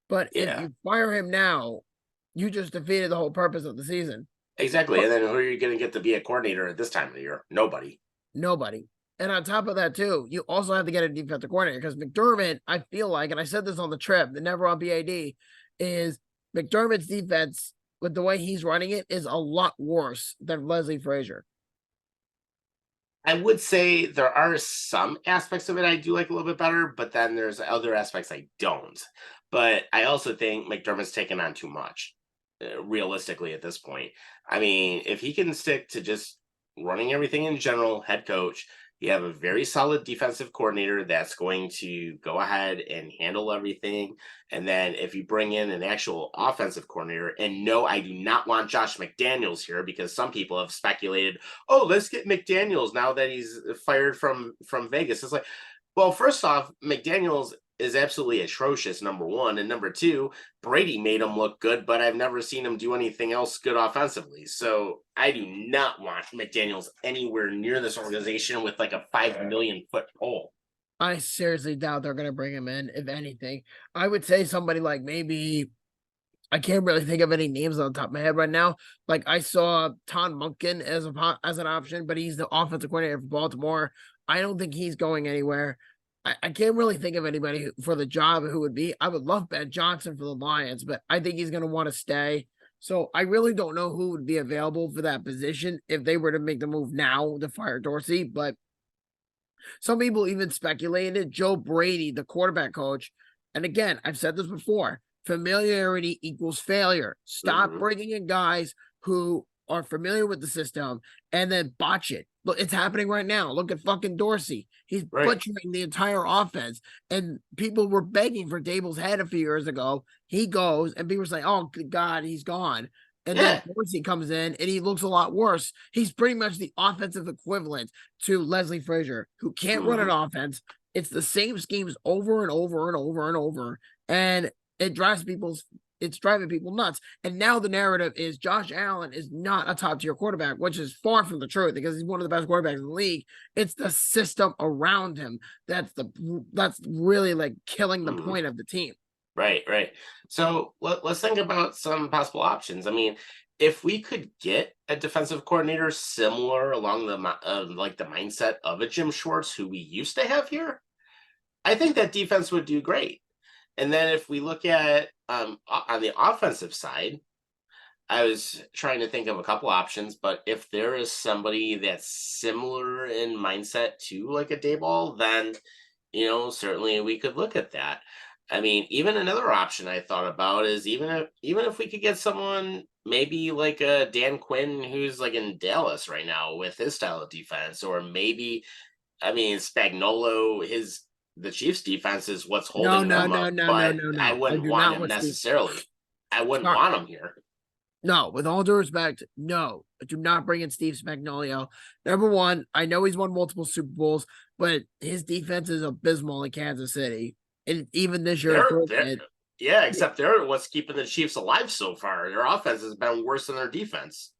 But if you fire him now, you just defeated the whole purpose of the season. Exactly. And then who are you going to get to be a coordinator at this time of the year? Nobody. And on top of that, too, you also have to get a defensive coordinator because McDermott, I feel like, and I said this on the trip, the Never on BAD, is McDermott's defense with the way he's running it is a lot worse than Leslie Frazier. I would say there are some aspects of it I do like a little bit better, but then there's other aspects I don't. But I also think McDermott's taken on too much, realistically, at this point. I mean, if he can stick to just running everything in general, head coach, you have a very solid defensive coordinator that's going to go ahead and handle everything. And then if you bring in an actual offensive coordinator, and no, I do not want Josh McDaniels here because some people have speculated, oh, let's get McDaniels now that he's fired from Vegas. It's like, well, first off, McDaniels is absolutely atrocious, number one. And number two, Brady made him look good, but I've never seen him do anything else good offensively. So I do not want McDaniels anywhere near this organization with like a 5 million foot pole. I seriously doubt they're going to bring him in, if anything. I would say somebody like maybe, I can't really think of any names on the top of my head right now. Like I saw Todd Monken as an option, but he's the offensive coordinator for Baltimore. I don't think he's going anywhere. I can't really think of anybody for the job who would be. I would love Ben Johnson for the Lions, but I think he's going to want to stay. So I really don't know who would be available for that position if they were to make the move now to fire Dorsey. But some people even speculated Joe Brady, the quarterback coach. And again, I've said this before, familiarity equals failure. Stop bringing in guys who are familiar with the system and then botch it. Look, it's happening right now. Look at fucking Dorsey. He's butchering the entire offense. And people were begging for Dable's head a few years ago. He goes and people were saying, oh, good God, he's gone. And then Dorsey comes in and he looks a lot worse. He's pretty much the offensive equivalent to Leslie Frazier, who can't run an offense. It's the same schemes over and over and over and over. And it's driving people nuts. And now the narrative is Josh Allen is not a top tier quarterback, which is far from the truth because he's one of the best quarterbacks in the league. It's the system around him that's really like killing the point of the team. Right. So let's think about some possible options. I mean, if we could get a defensive coordinator similar along the like the mindset of a Jim Schwartz, who we used to have here, I think that defense would do great. And then if we look at on the offensive side, I was trying to think of a couple options, but if there is somebody that's similar in mindset to like a Daboll, then certainly we could look at that. I mean, even another option I thought about is even if we could get someone maybe like a Dan Quinn who's like in Dallas right now with his style of defense, or maybe, I mean, Spagnuolo, the Chiefs defense is what's holding them up. But I wouldn't want him necessarily. I wouldn't want him here. No, with all due respect, no. Do not bring in Steve Spagnuolo. Number one, I know he's won multiple Super Bowls, but his defense is abysmal in Kansas City. And even this year, except they're what's keeping the Chiefs alive so far. Their offense has been worse than their defense.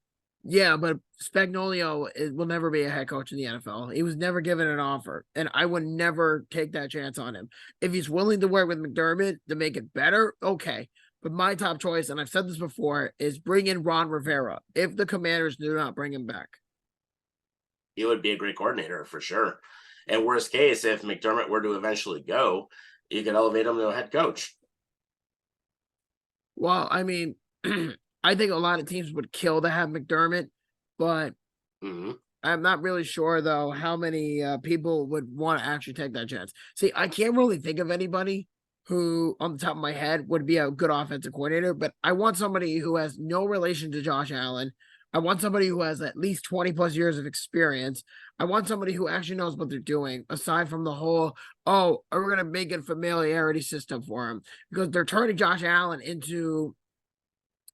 Yeah, but Spagnuolo will never be a head coach in the NFL. He was never given an offer, and I would never take that chance on him. If he's willing to work with McDermott to make it better, okay. But my top choice, and I've said this before, is bring in Ron Rivera if the Commanders do not bring him back. He would be a great coordinator for sure. And worst case, if McDermott were to eventually go, you could elevate him to a head coach. Well, I mean, I think a lot of teams would kill to have McDermott, but I'm not really sure, though, how many people would want to actually take that chance. See, I can't really think of anybody who, on the top of my head, would be a good offensive coordinator, but I want somebody who has no relation to Josh Allen. I want somebody who has at least 20 plus years of experience. I want somebody who actually knows what they're doing, aside from the whole, we're going to make a familiarity system for him, because they're turning Josh Allen into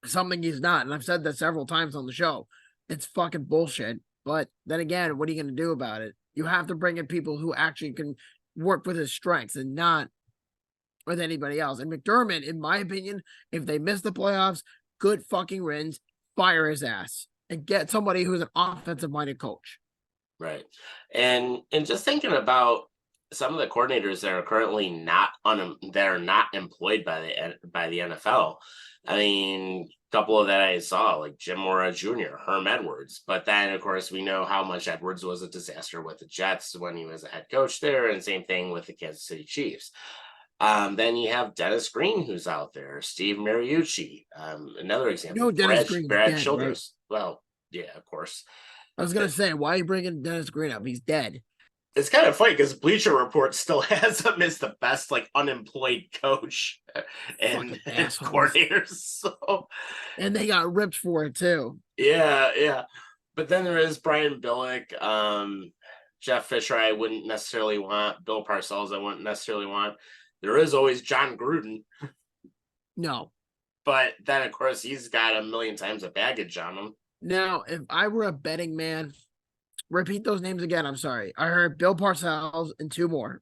something he's not. And I've said that several times on the show. It's fucking bullshit. But then again, what are you going to do about it? You have to bring in people who actually can work with his strengths and not with anybody else. And McDermott, in my opinion, if they miss the playoffs, good fucking riddance, fire his ass and get somebody who's an offensive-minded coach. Right. And just thinking about some of the coordinators that are currently not employed by the NFL. I mean, a couple of that I saw, like Jim Mora Jr., Herm Edwards. But then, of course, we know how much Edwards was a disaster with the Jets when he was a head coach there, and same thing with the Kansas City Chiefs. Then you have Dennis Green, who's out there, Steve Mariucci, another example. Brad Childress. Right? Well, yeah, of course. I was going to say, why are you bringing Dennis Green up? He's dead. It's kind of funny because Bleacher Report still has him as the best, unemployed coach and coordinators. So. And they got ripped for it, too. Yeah. But then there is Brian Billick, Jeff Fisher I wouldn't necessarily want, Bill Parcells I wouldn't necessarily want. There is always John Gruden. No. But then, of course, he's got a million times of baggage on him. Now, if I were a betting man, repeat those names again. I'm sorry. I heard Bill Parcells and two more.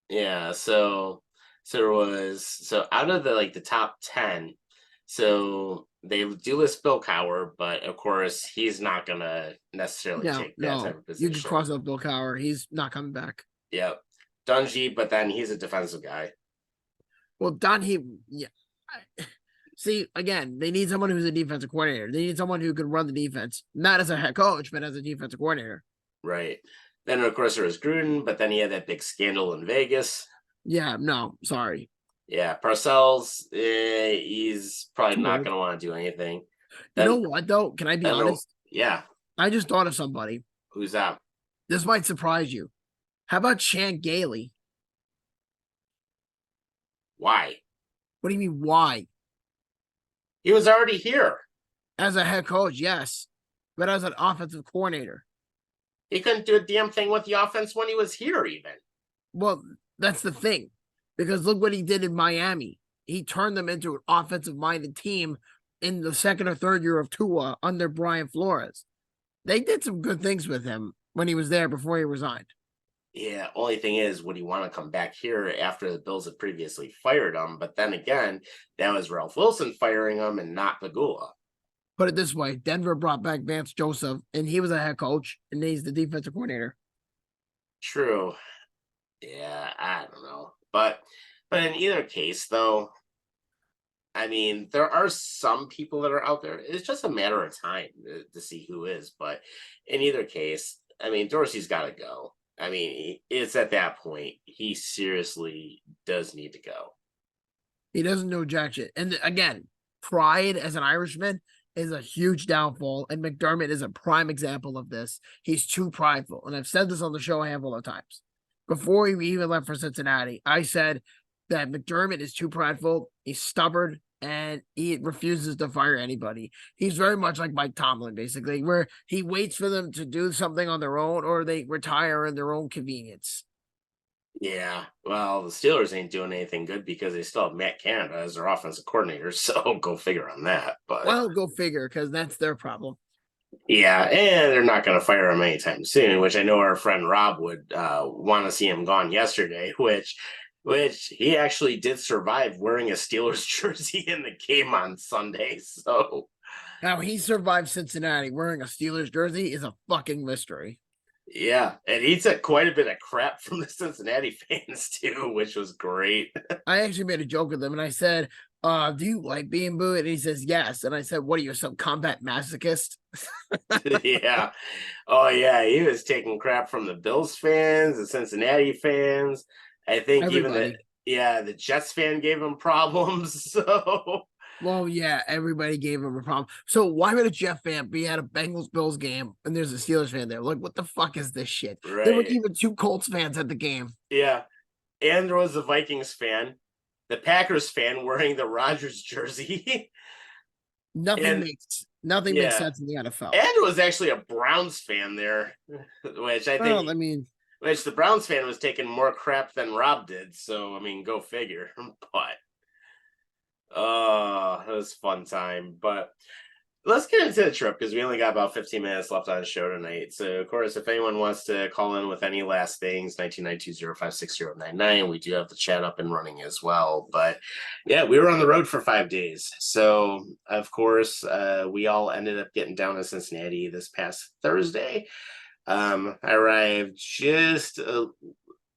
Yeah, so out of the top 10, so they do list Bill Cowher, but of course he's not gonna necessarily take that type of You can position. cross out Bill Cowher. He's not coming back. Yep. Dungy, but then he's a defensive guy. Well, see, again, they need someone who's a defensive coordinator. They need someone who can run the defense, not as a head coach, but as a defensive coordinator. Right. Then, of course, there was Gruden, but then he had that big scandal in Vegas. Yeah, no, sorry. Yeah, Parcells, he's probably not going to want to do anything. You know what, though? Can I be honest? Yeah. I just thought of somebody. Who's that? This might surprise you. How about Chan Gailey? Why? What do you mean, why? He was already here. As a head coach, yes. But as an offensive coordinator. He couldn't do a damn thing with the offense when he was here, even. Well, that's the thing. Because look what he did in Miami. He turned them into an offensive-minded team in the second or third year of Tua under Brian Flores. They did some good things with him when he was there before he resigned. Yeah, only thing is, would he want to come back here after the Bills had previously fired him? But then again, that was Ralph Wilson firing him and not Pagula. Put it this way, Denver brought back Vance Joseph, and he was a head coach, and he's the defensive coordinator. True. Yeah, I don't know. But in either case, though, I mean, there are some people that are out there. It's just a matter of time to see who is. But in either case, I mean, Dorsey's got to go. I mean, it's at that point. He seriously does need to go. He doesn't know jack shit. And again, pride as an Irishman is a huge downfall. And McDermott is a prime example of this. He's too prideful. And I've said this on the show a handful of times. Before he even left for Cincinnati, I said that McDermott is too prideful. He's stubborn. And he refuses to fire anybody. He's very much like Mike Tomlin, basically, where he waits for them to do something on their own or they retire in their own convenience. Yeah, well, the Steelers ain't doing anything good because they still have Matt Canada as their offensive coordinator, so go figure on that. But well, go figure, because that's their problem. Yeah, and they're not going to fire him anytime soon, which I know our friend Rob would want to see him gone yesterday, which he actually did survive wearing a Steelers jersey in the game on Sunday. So now he survived Cincinnati wearing a Steelers jersey is a fucking mystery. Yeah, and he took quite a bit of crap from the Cincinnati fans too, which was great. I actually made a joke with him and I said, do you like being booed? And he says, yes. And I said, what are you, some combat masochist? Yeah. Oh, yeah. He was taking crap from the Bills fans, the Cincinnati fans. I think everybody. even the Jets fan gave him problems. So, well, yeah, everybody gave him a problem. So why would a Jet fan be at a Bengals Bills game and there's a Steelers fan there? Like, what the fuck is this shit? Right. There were even two Colts fans at the game. Yeah. And there was a Vikings fan, the Packers fan wearing the Rodgers jersey. Nothing makes sense in the NFL. And it was actually a Browns fan there, which I think. Which the Browns fan was taking more crap than Rob did. So, I mean, go figure. But, it was a fun time. But let's get into the trip because we only got about 15 minutes left on the show tonight. So, of course, if anyone wants to call in with any last things, 992-056099, we do have the chat up and running as well. But, yeah, we were on the road for 5 days. So, of course, we all ended up getting down to Cincinnati this past Thursday. I arrived just a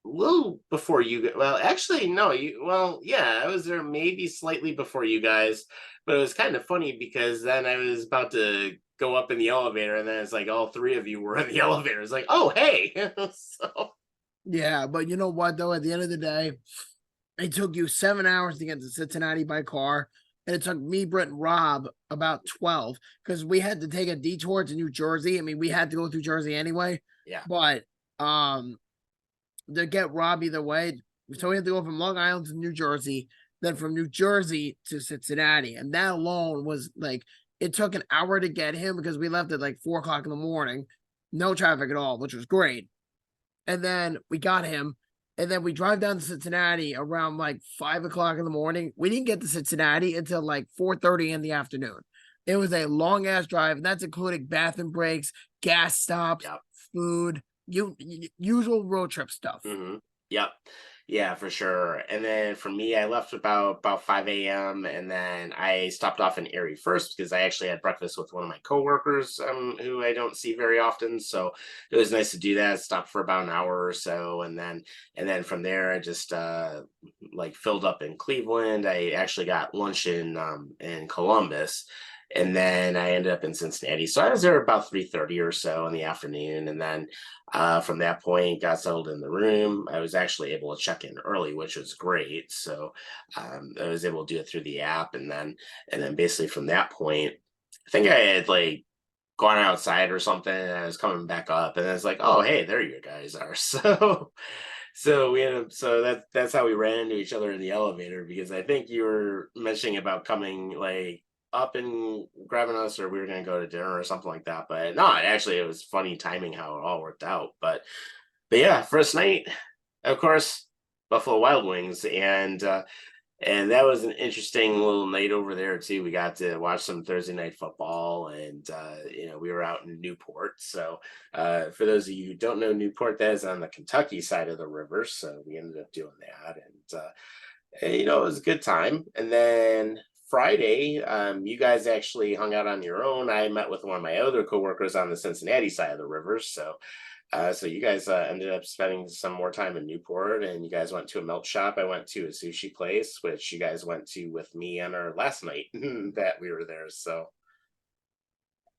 little before you. Well, actually, no. I was there maybe slightly before you guys, but it was kind of funny because then I was about to go up in the elevator, and then it's like all three of you were in the elevator. It's like, oh, hey. So yeah, but you know what though? At the end of the day, it took you 7 hours to get to Cincinnati by car. And it took me, Brett, and Rob about 12 because we had to take a detour to New Jersey. I mean, we had to go through Jersey anyway. Yeah. But to get Rob either way, so we had to go from Long Island to New Jersey, then from New Jersey to Cincinnati. And that alone was like, it took an hour to get him because we left at like 4:00 in the morning. No traffic at all, which was great. And then we got him. And then we drive down to Cincinnati around like 5:00 in the morning. We didn't get to Cincinnati until like 4:30 in the afternoon. It was a long ass drive, and that's including bathroom breaks, gas stops, food, usual road trip stuff. Mm-hmm. Yep. Yeah, for sure. And then for me, I left about 5 a.m. and then I stopped off in Erie first because I actually had breakfast with one of my coworkers, who I don't see very often. So it was nice to do that. Stopped for about an hour or so, and then from there I just like filled up in Cleveland. I actually got lunch in Columbus. And then I ended up in Cincinnati. So I was there about 3:30 or so in the afternoon. And then from that point, got settled in the room. I was actually able to check in early, which was great. So I was able to do it through the app, and then basically from that point, I think I had like gone outside or something, and I was coming back up, and I was like, "Oh, hey, there you guys are." So we ended up. So that's how we ran into each other in the elevator, because I think you were mentioning about coming like up and grabbing us, or we were going to go to dinner or something like that. But no, actually, it was funny timing how it all worked out. But yeah, first night, of course, Buffalo Wild Wings, and that was an interesting little night over there too. We got to watch some Thursday night football, and we were out in Newport. So for those of you who don't know Newport, that is on the Kentucky side of the river. So we ended up doing that, and it was a good time. And then Friday, you guys actually hung out on your own. I met with one of my other coworkers on the Cincinnati side of the river. So you guys ended up spending some more time in Newport, and you guys went to a melt shop. I went to a sushi place, which you guys went to with me on our last night that we were there. So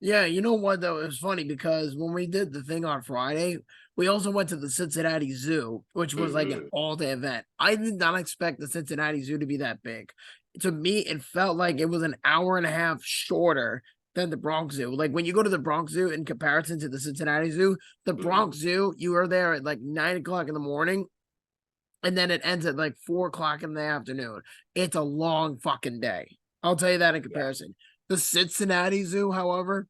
Yeah, you know what though? It was funny because when we did the thing on Friday, we also went to the Cincinnati Zoo, which was like an mhm, all-day event. I did not expect the Cincinnati Zoo to be that big. To me, it felt like it was an hour and a half shorter than the Bronx Zoo. Like when you go to the Bronx Zoo in comparison to the Cincinnati Zoo, the mhm, Bronx Zoo, you are there at like 9 o'clock in the morning, and then it ends at like 4 o'clock in the afternoon. It's a long fucking day. I'll tell you that in yeah, comparison. The Cincinnati Zoo, however,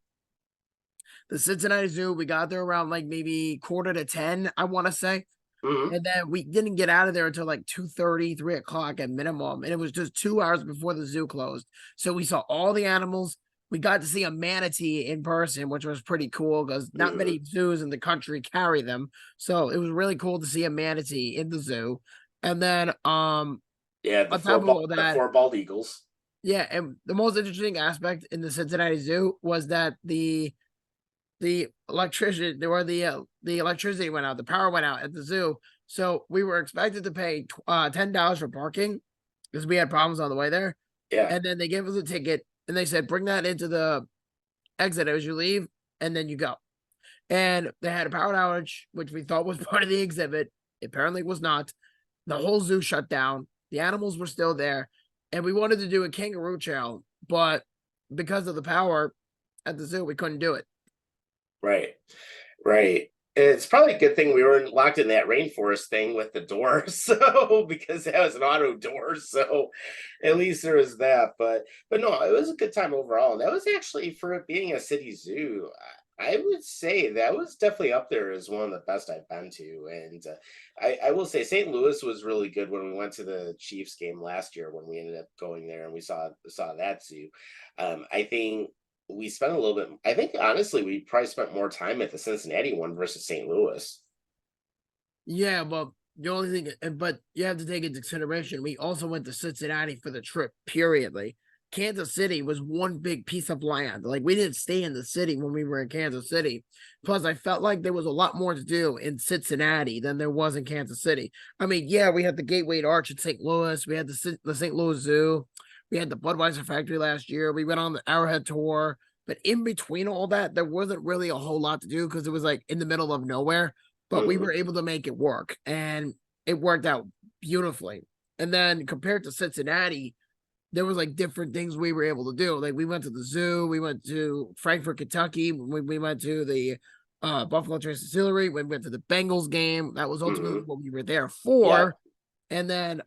we got there around like maybe quarter to 10, I want to say. mhm, And then we didn't get out of there until like 2:30, 3 o'clock at minimum. And it was just 2 hours before the zoo closed. So we saw all the animals. We got to see a manatee in person, which was pretty cool because not mhm. many zoos in the country carry them. So it was really cool to see a manatee in the zoo. And then Yeah, on top of all the that, four bald eagles. yeah, and the most interesting aspect in the Cincinnati Zoo was that the electricity or the electricity went out, the power went out at the zoo. So we were expected to pay $10 for parking because we had problems on the way there. Yeah, And then they gave us a ticket and they said, bring that into the exit as you leave, and then you go. And they had a power outage, which we thought was part of the exhibit. Apparently was not. The whole zoo shut down. The animals were still there. And we wanted to do a kangaroo trail, but because of the power at the zoo, we couldn't do it. right. Right. It's probably a good thing we were locked in that rainforest thing with the door, so because that was an auto door, so at least there was that. But no, it was a good time overall. And that was actually, for it being a city zoo, I would say that was definitely up there as one of the best I've been to. And I will say St. Louis was really good when we went to the Chiefs game last year, when we ended up going there and we saw that zoo. I think we spent a little bit. I think honestly, we probably spent more time at the Cincinnati one versus St. Louis. Yeah, well, the only thing, but you have to take into consideration, we also went to Cincinnati for the trip, period. Like, Kansas City was one big piece of land. Like, we didn't stay in the city when we were in Kansas City. Plus, I felt like there was a lot more to do in Cincinnati than there was in Kansas City. I mean, yeah, we had the Gateway Arch in St. Louis, we had the St. Louis Zoo, we had the Budweiser factory last year, we went on the Arrowhead tour. But in between all that, there wasn't really a whole lot to do because it was like in the middle of nowhere, but we Mhm, were able to make it work and it worked out beautifully. And then compared to Cincinnati, there was like different things we were able to do. Like we went to the zoo, we went to Frankfort, Kentucky, we went to the Buffalo Trace Distillery, we went to the Bengals game. That was ultimately mhm. what we were there Yep. for. And then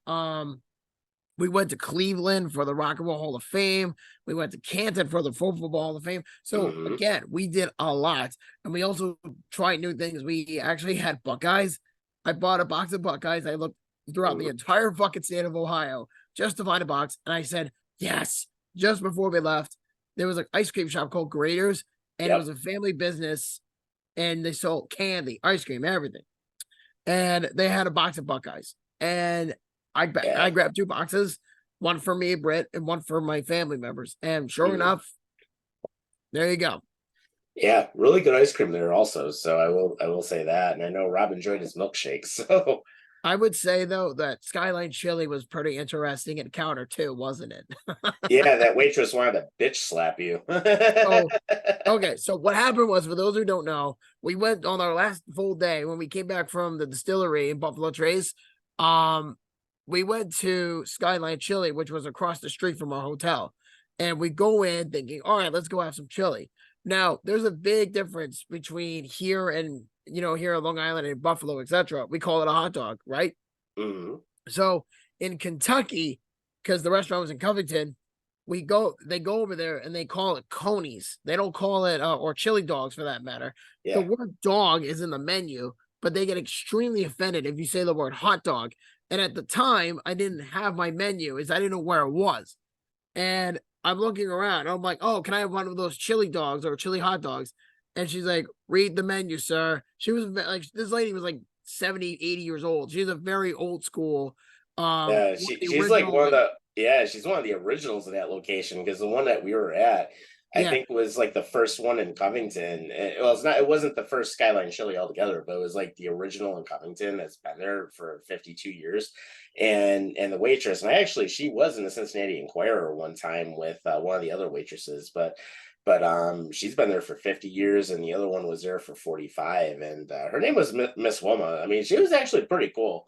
we went to Cleveland for the Rock and Roll Hall of Fame. We went to Canton for the Football Hall of Fame. So Mhm, again, we did a lot, and we also tried new things. We actually had Buckeyes. I bought a box of Buckeyes. I looked throughout the mhm. entire fucking state of Ohio just to find a box, and I said yes. Just before we left, there was an ice cream shop called Graders, and it was Yep. a family business, and they sold candy, ice cream, everything. And they had a box of Buckeyes. and I Yeah. grabbed 2 boxes, one for me, Britt, and one for my family members. And sure Mhm. enough, there you go. Yeah, really good ice cream there also. So I will say that. And I know Rob enjoyed his milkshake. So I would say though that Skyline Chili was pretty interesting at counter too, wasn't it? yeah, that waitress wanted to bitch slap you. Oh, okay. So what happened was, for those who don't know, we went on our last full day when we came back from the distillery in Buffalo Trace. Um, we went to Skyline Chili, which was across the street from our hotel, and we go in thinking, all right, let's go have some chili. Now, there's a big difference between here and here in Long Island and Buffalo, etc. We call it a hot dog, right? Mhm. So in Kentucky, because the restaurant was in Covington, they go over there and they call it conies. They don't call it or chili dogs for that matter. The Yeah. word dog is in the menu, but they get extremely offended if you say the word hot dog. And at the time, I didn't have my menu, I didn't know where it was. And I'm looking around. I'm like, oh, can I have one of those chili dogs or chili hot dogs? And she's like, read the menu, sir. She was like, this lady was like 70, 80 years old. She's a very old school. Yeah, One of the she's like original, one of like, the yeah, she's one of the originals of that location because the one that we were at, I yeah, think was like the first one in Covington. Well, it wasn't the first Skyline Chili altogether, but it was like the original in Covington that's been there for 52 years. And the waitress, and she was in the Cincinnati Enquirer one time with one of the other waitresses, but she's been there for 50 years and the other one was there for 45, and her name was Miss Wilma. I mean, she was actually pretty cool.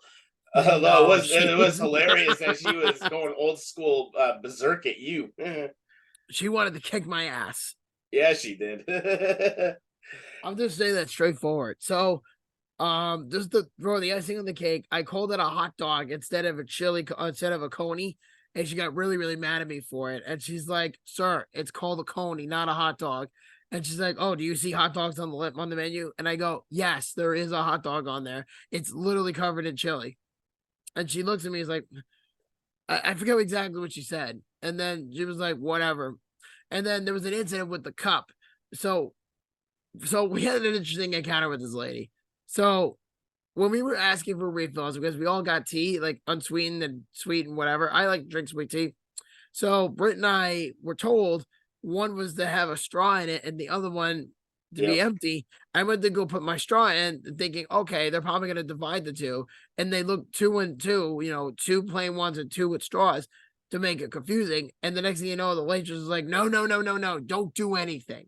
Although no, she it was was hilarious that she was not. going old school berserk at you. She wanted to kick my ass. Yeah, she did. I'll just say that straightforward. So, just to throw the icing on the cake, I called it a hot dog instead of a instead of a coney, and she got really, really mad at me for it. And she's like, "Sir, it's called a coney, not a hot dog." And she's like, "Oh, do you see hot dogs on the menu?" And I go, "Yes, there is a hot dog on there. It's literally covered in chili." And she looks at me, is like, I forget exactly what she said. And then she was like, "Whatever." And then there was an incident with the cup. So we had an interesting encounter with this lady. So when we were asking for refills, because we all got tea, like unsweetened and sweet and whatever, I like to drink sweet tea. So Britt and I were told one was to have a straw in it and the other one to be Yep. empty. I went to go put my straw in, thinking, okay, they're probably going to divide the two. And they looked 2 and 2, 2 plain ones and 2 with straws to make it confusing. And the next thing you know, the waitress was like, no, no, no, no, no, don't do anything.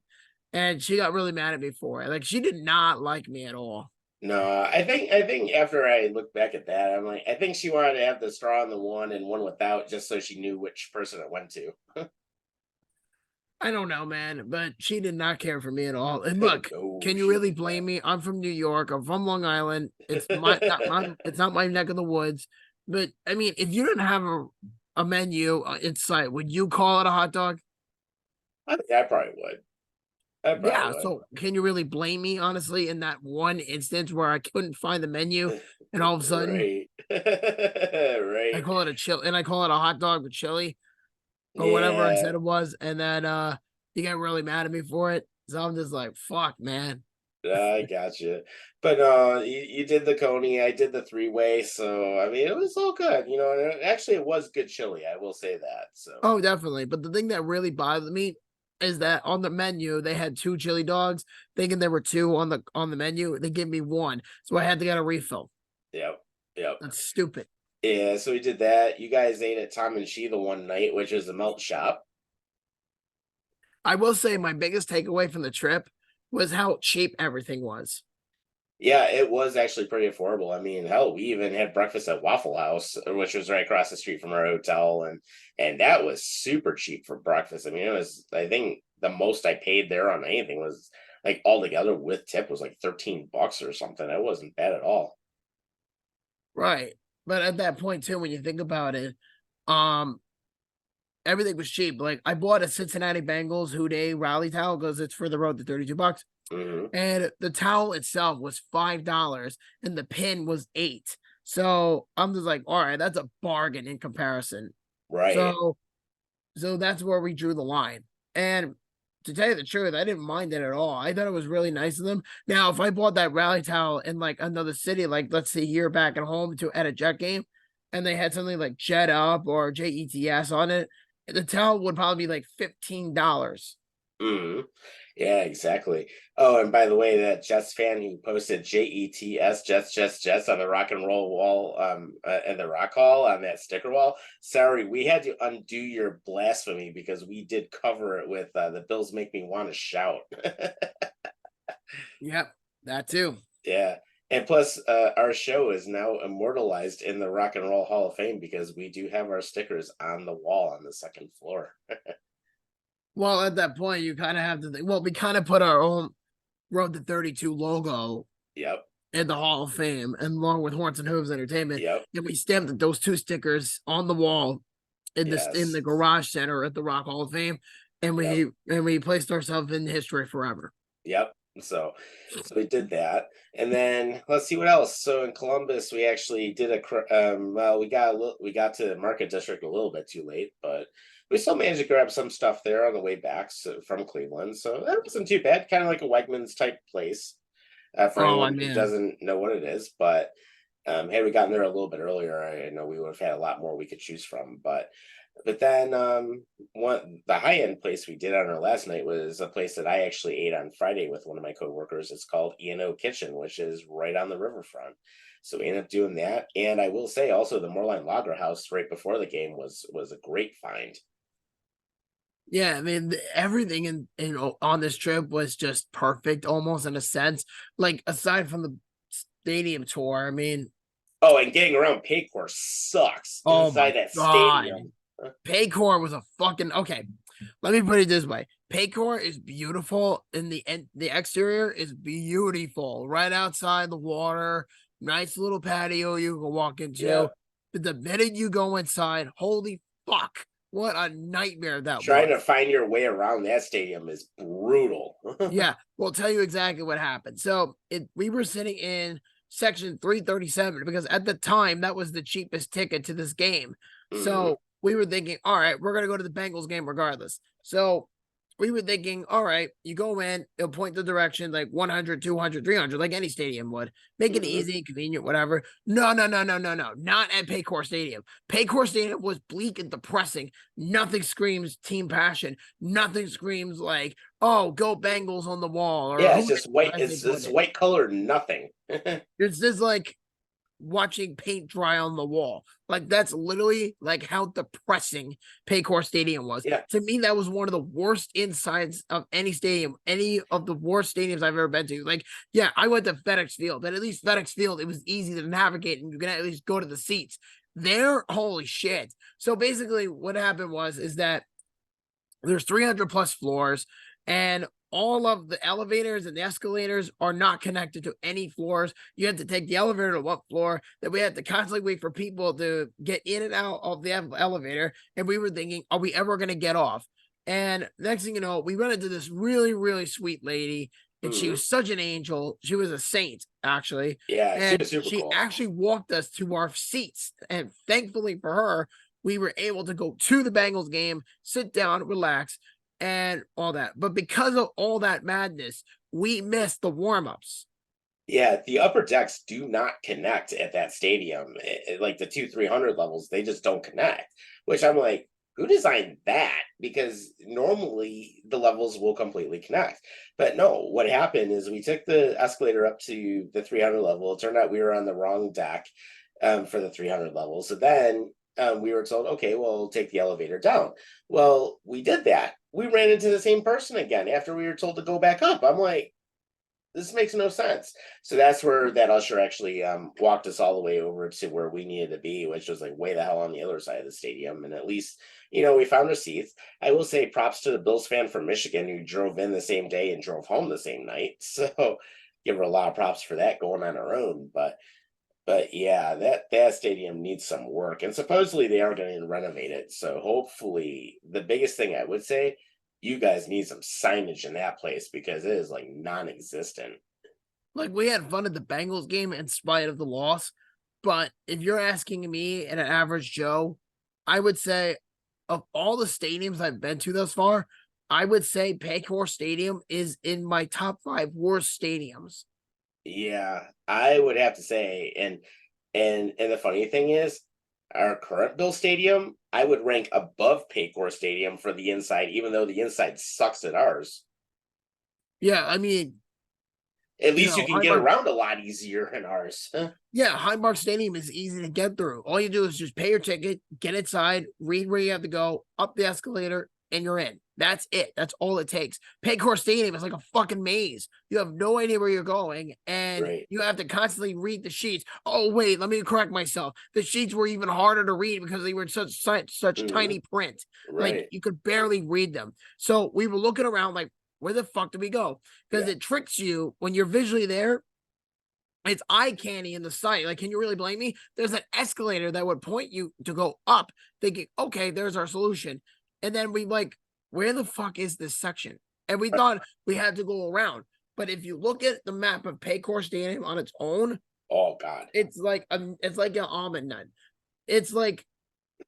And she got really mad at me for it. Like, she did not like me at all. No, I think after I look back at that, I'm like, I think she wanted to have the straw in the one and one without, just so she knew which person it went to. I don't know, man, but she did not care for me at all. And look, No, can you she really did blame not. me? I'm from New York. I'm from Long Island. It's it's not my neck of the woods. But I mean, if you didn't have a menu in sight, would you call it a hot dog? I think I probably would. I probably Yeah. So can you really blame me, honestly, in that one instance where I couldn't find the menu would. and all of a sudden Right. I Right. call it a chill and I call it a hot dog with chili or whatever I Yeah. said it was, and then you got really mad at me for it. So I'm just like, fuck, man. I gotcha. But you did the Coney, I did the three-way, so I mean it was all good, and actually it was good chili, I will say that. So Oh, definitely. But the thing that really bothered me is that on the menu they had 2 chili dogs, thinking there were 2 on the menu. They gave me 1, so I had to get a refill. yep, yep. That's stupid. Yeah, so we did that. You guys ate at Tom and She the one night, which is the melt shop. I will say my biggest takeaway from the trip was how cheap everything was. Yeah, it was actually pretty affordable. I mean, hell, we even had breakfast at Waffle House, which was right across the street from our hotel, and that was super cheap for breakfast. I mean, it was, I think the most I paid there on anything was like all together with tip was like $13 or something. It wasn't bad at all. Right. But at that point too, when you think about it, um, everything was cheap. Like I bought a Cincinnati Bengals Houday rally towel because it's for the road to $32. Hmm. And the towel itself was $5 and the pin was 8. So I'm just like, all right, that's a bargain in comparison. Right. So that's where we drew the line. And to tell you the truth, I didn't mind it at all. I thought it was really nice of them. Now, if I bought that rally towel in like another city, like let's say here back at home at a Jet game, and they had something like Jet Up or JETS on it, the towel would probably be like $15. Mhm. Yeah, exactly. Oh, and by the way, that Jets fan who posted JETS Jets on the rock and roll wall in the rock hall on that sticker wall. Sorry, we had to undo your blasphemy because we did cover it with the Bills make me want to shout. Yep, that too. Yeah. And plus, our show is now immortalized in the Rock and Roll Hall of Fame because we do have our stickers on the wall on the second floor. Well, at that point, you kind of have to think, well, we kind of put our own Road to 32 logo Yep. in the Hall of Fame, and along with Horns and Hooves Entertainment, Yep. and we stamped those two stickers on the wall in Yes. the garage center at the Rock Hall of Fame, and we placed ourselves in history forever. Yep. So we did that, and then let's see what else. So in Columbus, we actually did well, we got to the Market District a little bit too late, but we still managed to grab some stuff there on the way back from Cleveland. So that wasn't too bad. Kind of like a Wegmans type place for anyone who doesn't know what it is. But had we gotten there a little bit earlier, I know we would have had a lot more we could choose from. But then the high end place we did on our last night was a place that I actually ate on Friday with one of my coworkers. It's called E&O Kitchen, which is right on the riverfront. So we ended up doing that. And I will say also the Moorline Lager House right before the game was a great find. Yeah, I mean everything on this trip was just perfect, almost in a sense. Like aside from the stadium tour, I mean, oh, and getting around Paycor sucks inside that stadium. Paycor was a fucking okay. Let me put it this way: Paycor is beautiful, and the exterior is beautiful. Right outside the water, nice little patio you can walk into. Yeah. But the minute you go inside, holy fuck! What a nightmare that was. Trying to find your way around that stadium is brutal. Yeah, we'll tell you exactly what happened. So we were sitting in section 337 because at the time that was the cheapest ticket to this game. Mhm. So we were thinking, all right, we're going to go to the Bengals game regardless. So we were thinking, all right, you go in, it'll point the direction like 100, 200, 300, like any stadium would. Make it easy, convenient, whatever. No. Not at Paycor Stadium. Paycor Stadium was bleak and depressing. Nothing screams team passion. Nothing screams like, oh, go Bengals on the wall. Or, yeah, it's just white. It's white colored nothing. It's just like watching paint dry on the wall. Like that's literally like how depressing Paycor Stadium was. Yeah. To me, that was one of the worst insides of any stadium, any of the worst stadiums I've ever been to. Like, yeah, I went to FedEx Field, but at least FedEx Field, it was easy to navigate and you can at least go to the seats. There, holy shit. So basically what happened is that there's 300 plus floors, and all of the elevators and the escalators are not connected to any floors. You have to take the elevator to one floor. Then we had to constantly wait for people to get in and out of the elevator. And we were thinking, are we ever going to get off? And next thing you know, we run into this really, really sweet lady. And she was such an angel. She was a saint, actually. Yeah, and she was super cool. Actually walked us to our seats. And thankfully for her, we were able to go to the Bengals game, sit down, relax, and all that. But because of all that madness, we missed the warm-ups. Yeah, the upper decks do not connect at that stadium. Like the 200-300 levels, they just don't connect. Which I'm like, who designed that? Because normally the levels will completely connect. But no, what happened is we took the escalator up to the 300 level. It turned out we were on the wrong deck for the 300 level. So then we were told, okay, well, take the elevator down. Well, we did that. We ran into the same person again after we were told to go back up. I'm like, this makes no sense. So that's where that usher actually walked us all the way over to where we needed to be, which was like way the hell on the other side of the stadium. And at least, we found our seats. I will say props to the Bills fan from Michigan who drove in the same day and drove home the same night. So give her a lot of props for that going on her own. But yeah, that stadium needs some work, and supposedly they are going to renovate it. So hopefully, the biggest thing I would say, you guys need some signage in that place because it is like non-existent. Like we had fun at the Bengals game in spite of the loss, but if you're asking me and an average Joe, I would say of all the stadiums I've been to thus far, I would say Paycor Stadium is in my top 5 worst stadiums. Yeah, I would have to say, and the funny thing is, our current Bill Stadium, I would rank above Paycor Stadium for the inside, even though the inside sucks at ours. Yeah, I mean, At least you can get Highmark, around a lot easier in ours. yeah, Highmark Stadium is easy to get through. All you do is just pay your ticket, get inside, read where you have to go, up the escalator, and you're in. That's it. That's all it takes. Paycor Stadium is like a fucking maze. You have no idea where you're going, and Right. you have to constantly read the sheets. Oh wait, let me correct myself. The sheets were even harder to read because they were in such tiny print. Like Right. you could barely read them. So we were looking around like, where the fuck do we go? Because it tricks you when you're visually there. It's eye candy in the sight. Like, can you really blame me? There's an escalator that would point you to go up, thinking, okay, there's our solution. And then we like, where the fuck is this section? And we thought we had to go around. But if you look at the map of Paycor Stadium on its own, Oh God. it's like an almond nut. It's like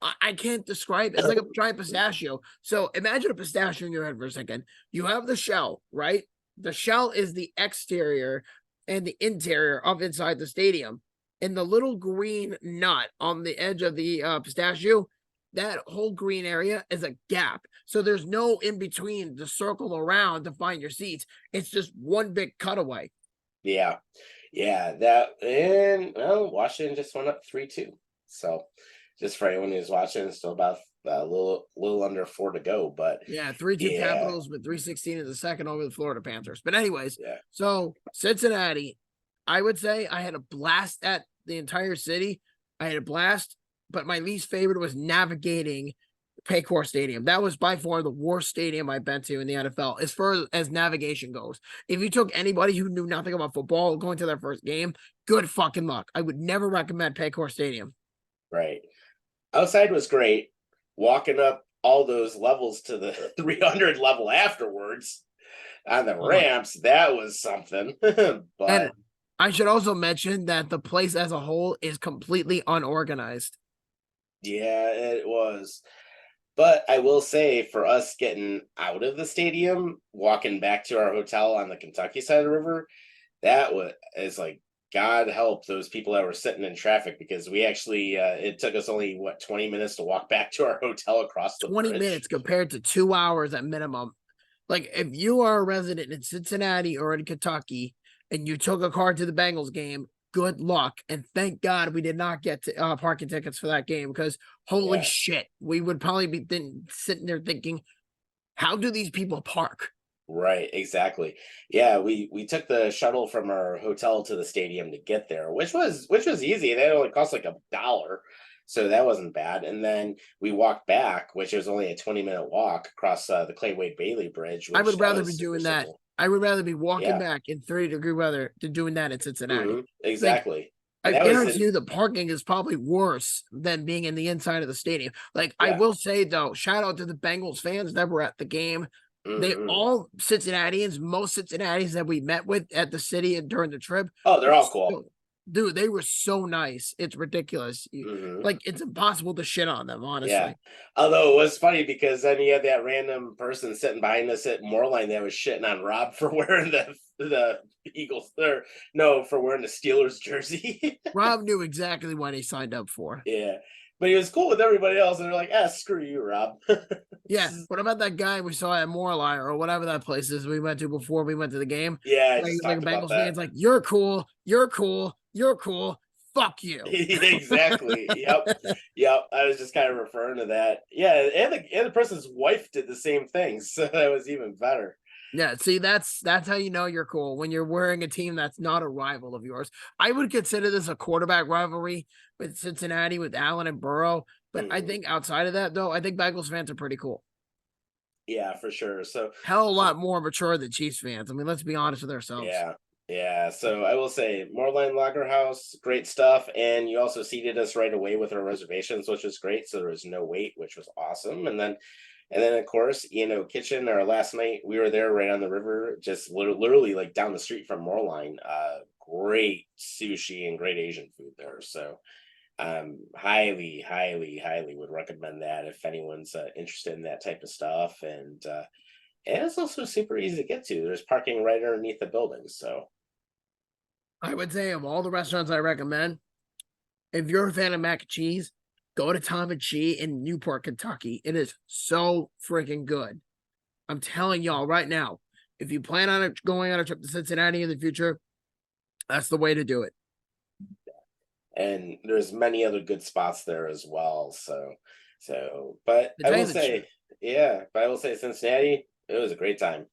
I can't describe it. It's like a giant pistachio. So imagine a pistachio in your head for a second. You have the shell, right? The shell is the exterior and the interior of inside the stadium. And the little green nut on the edge of the pistachio, that whole green area is a gap. So there's no in between to circle around to find your seats. It's just one big cutaway. Yeah. Yeah. That and well, Washington just went up 3-2. So just for anyone who's watching, it's still about a little under 4 to go. But Yeah, 3-2 yeah, Capitals with 3:16 in the second over the Florida Panthers. But anyways, yeah. so Cincinnati, I would say I had a blast at the entire city. I had a blast, but my least favorite was navigating Paycor Stadium. That was by far the worst stadium I've been to in the NFL as far as navigation goes. If you took anybody who knew nothing about football going to their first game, good fucking luck. I would never recommend Paycor Stadium. Right. Outside was great. Walking up all those levels to the 300 level afterwards on the ramps, that was something. And But I should also mention that the place as a whole is completely unorganized. yeah, it was. But I will say, for us getting out of the stadium, walking back to our hotel on the Kentucky side of the river, that is like God help those people that were sitting in traffic, because we actually it took us only 20 minutes to walk back to our hotel across the 20 bridge. minutes compared to 2 hours at minimum. Like if you are a resident in Cincinnati or in Kentucky and you took a car to the Bengals game, good luck. And thank God we did not get parking tickets for that game, because holy shit, we would probably be sitting there thinking, how do these people park? Right, exactly. Yeah, we took the shuttle from our hotel to the stadium to get there, which was easy. That only cost like $1. So that wasn't bad. And then we walked back, which was only a 20-minute walk across the Clay Wade Bailey Bridge. I would Which rather was be super doing that. simple. I would rather be walking back in 30-degree weather than doing that in Cincinnati. Exactly. I That guarantee you the parking is probably worse than being in the inside of the stadium. Like I will say though, shout out to the Bengals fans that were at the game. They all Cincinnatians, most Cincinnati's that we met with at the city and during the trip. Oh, they're all cool. Dude, they were so nice. It's ridiculous. Like it's impossible to shit on them, honestly. Yeah. Although it was funny because then you had that random person sitting behind us at Moorline that was shitting on Rob for wearing the Eagles, or no, for wearing the Steelers jersey. Rob knew exactly what he signed up for. Yeah. But he was cool with everybody else, and they're like, screw you, Rob. Yeah. What about that guy we saw at Moorline or whatever that place is we went to before we went to the game? Yeah, I like, just like a talked about Bengals that. fan's like, you're cool, you're cool, you're cool. Fuck you. Exactly. Yep. I was just kind of referring to that. Yeah, and the person's wife did the same thing, so that was even better. Yeah, see, that's how you know you're cool, when you're wearing a team that's not a rival of yours. I would consider this a quarterback rivalry with Cincinnati, with Allen and Burrow. But I think outside of that, though, I think Bengals fans are pretty cool. Yeah, for sure. So hell a lot more mature than Chiefs fans. I mean, let's be honest with ourselves. Yeah. So I will say, Moorline Lager House, great stuff. And you also seated us right away with our reservations, which was great. So there was no wait, which was awesome. And then of course, Kitchen, our last night, we were there right on the river, just literally like down the street from Moorline. Great sushi and great Asian food there. So highly, highly, highly would recommend that if anyone's interested in that type of stuff. And And it's also super easy to get to. There's parking right underneath the building. So I would say of all the restaurants I recommend, if you're a fan of mac and cheese, go to Tom and Chi in Newport, Kentucky. It is so freaking good. I'm telling y'all right now, if you plan on going on a trip to Cincinnati in the future, that's the way to do it. and there's many other good spots there as well. But To I tell you will the say, truth, Cincinnati, it was a great time.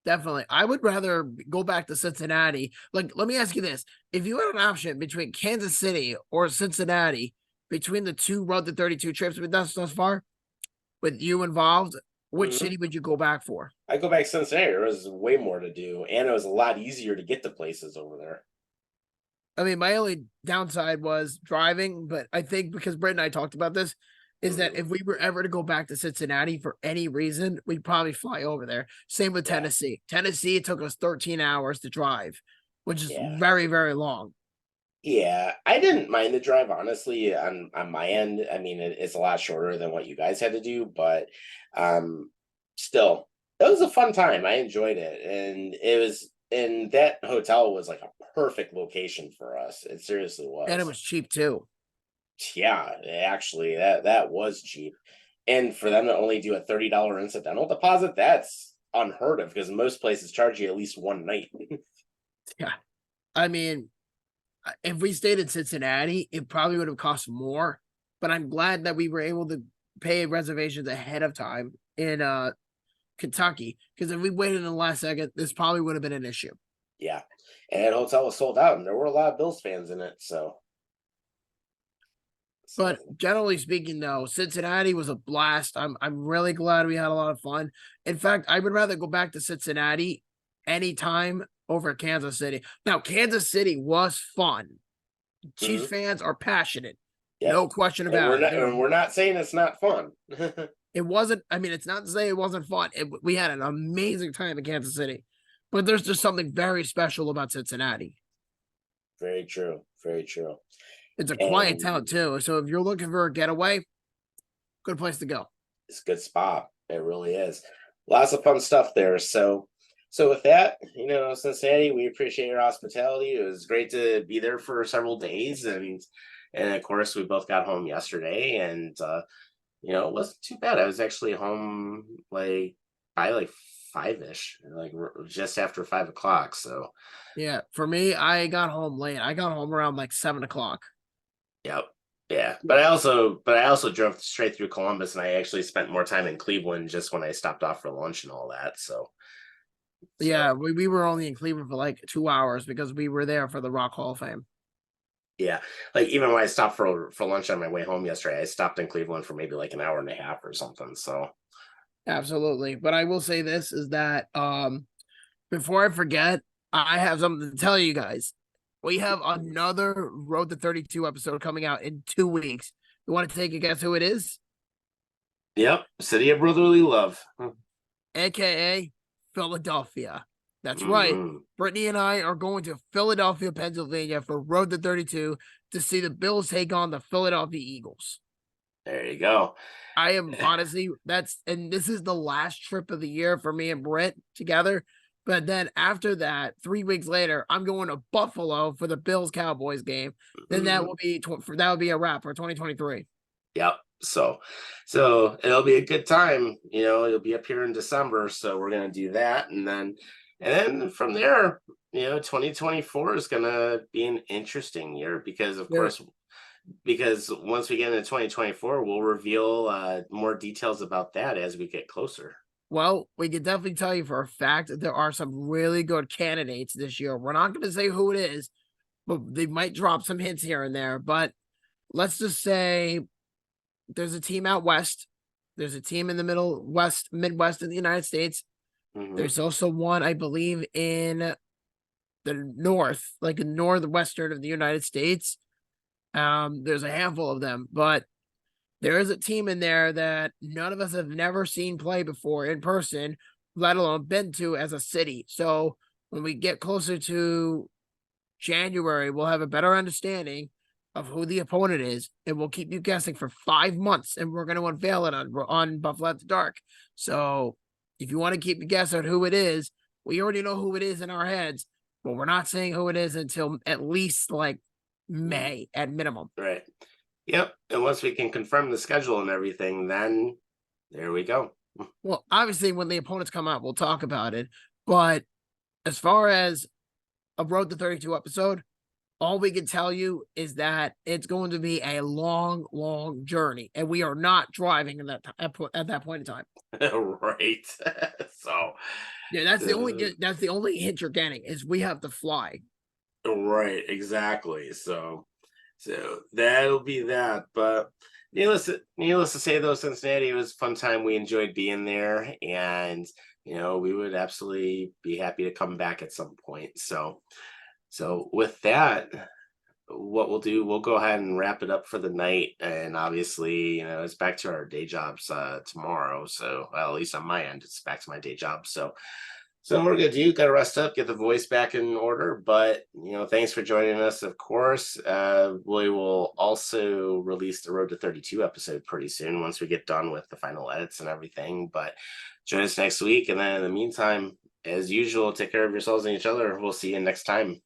definitely. I would rather go back to Cincinnati. Like, let me ask you this. If you had an option between Kansas City or Cincinnati, between the two Road to 32 trips we've done thus far, with you involved, which Mhm. city would you go back for? I go back to Cincinnati. There was way more to do, and it was a lot easier to get to places over there. I mean, my only downside was driving, but I think because Britt and I talked about this, is that Mhm. if we were ever to go back to Cincinnati for any reason, we'd probably fly over there. Same with Yeah, Tennessee. Tennessee, it took us 13 hours to drive, which is yeah. very, very long. Yeah, I didn't mind the drive, honestly. On my end, I mean, it's a lot shorter than what you guys had to do, but um, still, it was a fun time. I enjoyed it, and that hotel was like a perfect location for us. It seriously And it was. was cheap too. Yeah, actually, that was cheap, and for them to only do a $30 incidental deposit, that's unheard of because most places charge you at least one night. Yeah. I mean, if we stayed in Cincinnati, it probably would have cost more. But I'm glad that we were able to pay reservations ahead of time in Kentucky. Because if we waited in the last second, this probably would have been an issue. Yeah, and that hotel was sold out, and there were a lot of Bills fans in it, so. But So generally speaking, though, Cincinnati was a blast. I'm really glad we had a lot of fun. In fact, I would rather go back to Cincinnati anytime over Kansas City. Now, Kansas City was fun. Chiefs mhm, fans are passionate. yep, No question and about it. we're not saying it's not fun. It wasn't, I mean, it's not to say it wasn't fun. We had an amazing time in Kansas City. But there's just something very special about Cincinnati. Very true, very true. It's a quiet And town, too. So if you're looking for a getaway, good place to go. it's a good spot. It really is. Lots of fun stuff there. So with that, Cincinnati, we appreciate your hospitality. It was great to be there for several days, and of course we both got home yesterday, and it wasn't too bad. I was actually home by like 5-ish, like just after 5 o'clock. So Yeah, for me, I got home late. I got home around like 7 o'clock. yep. Yeah, but I also drove straight through Columbus, and I actually spent more time in Cleveland just when I stopped off for lunch and all that. So Yeah, we were only in Cleveland for like 2 hours because we were there for the Rock Hall of Fame. yeah, like even when I stopped for lunch on my way home yesterday, I stopped in Cleveland for maybe like an hour and a half or something. So Absolutely. But I will say this is that before I forget, I have something to tell you guys. We have another Road to 32 episode coming out in 2 weeks. You want to take a guess who it is? yep, City of Brotherly Love. AKA Philadelphia. That's right. Hmm. Brittany and I are going to Philadelphia, Pennsylvania for Road to 32 to see the Bills take on the Philadelphia Eagles. There you go. I am honestly, and this is the last trip of the year for me and Britt together. But then after that, 3 weeks later, I'm going to Buffalo for the Bills Cowboys game. Then that Mhm. will be a wrap for 2023. Yep. So it'll be a good time. It'll be up here in December, so we're gonna do that, and then from there, 2024 is gonna be an interesting year because, of There, course, because once we get into 2024, we'll reveal more details about that as we get closer. well, we can definitely tell you for a fact that there are some really good candidates this year. We're not going to say who it is, but they might drop some hints here and there. But let's just say there's a team out west. There's a team in the Midwest of the United States. Hmm. There's also one, I believe, in the north, like the northwestern of the United States. There's a handful of them, but there is a team in there that none of us have never seen play before in person, let alone been to as a city. So when we get closer to January, we'll have a better understanding of who the opponent is, and we'll keep you guessing for 5 months, and we're going to unveil it on Buffalo After Dark. So if you want to keep guessing who it is, we already know who it is in our heads, but we're not saying who it is until at least like May at minimum. Right. Yep. And once we can confirm the schedule and everything, then there we go. Well, obviously, when the opponents come out, we'll talk about it. But as far as a Road to 32 episode, all we can tell you is that it's going to be a long, long journey, and we are not driving at that point in time. Right. So yeah, that's the only hint you're getting is we have to fly. Right, exactly. So that'll be that. But needless to say, though, Cincinnati, it was a fun time. We enjoyed being there, and we would absolutely be happy to come back at some point. So with that, what we'll do, we'll go ahead and wrap it up for the night. And obviously, it's back to our day jobs tomorrow. So, well, at least on my end, it's back to my day job. So we're good. You got to rest up, get the voice back in order. But thanks for joining us. Of course, we will also release the Road to 32 episode pretty soon once we get done with the final edits and everything. But join us next week, and then in the meantime, as usual, take care of yourselves and each other. We'll see you next time.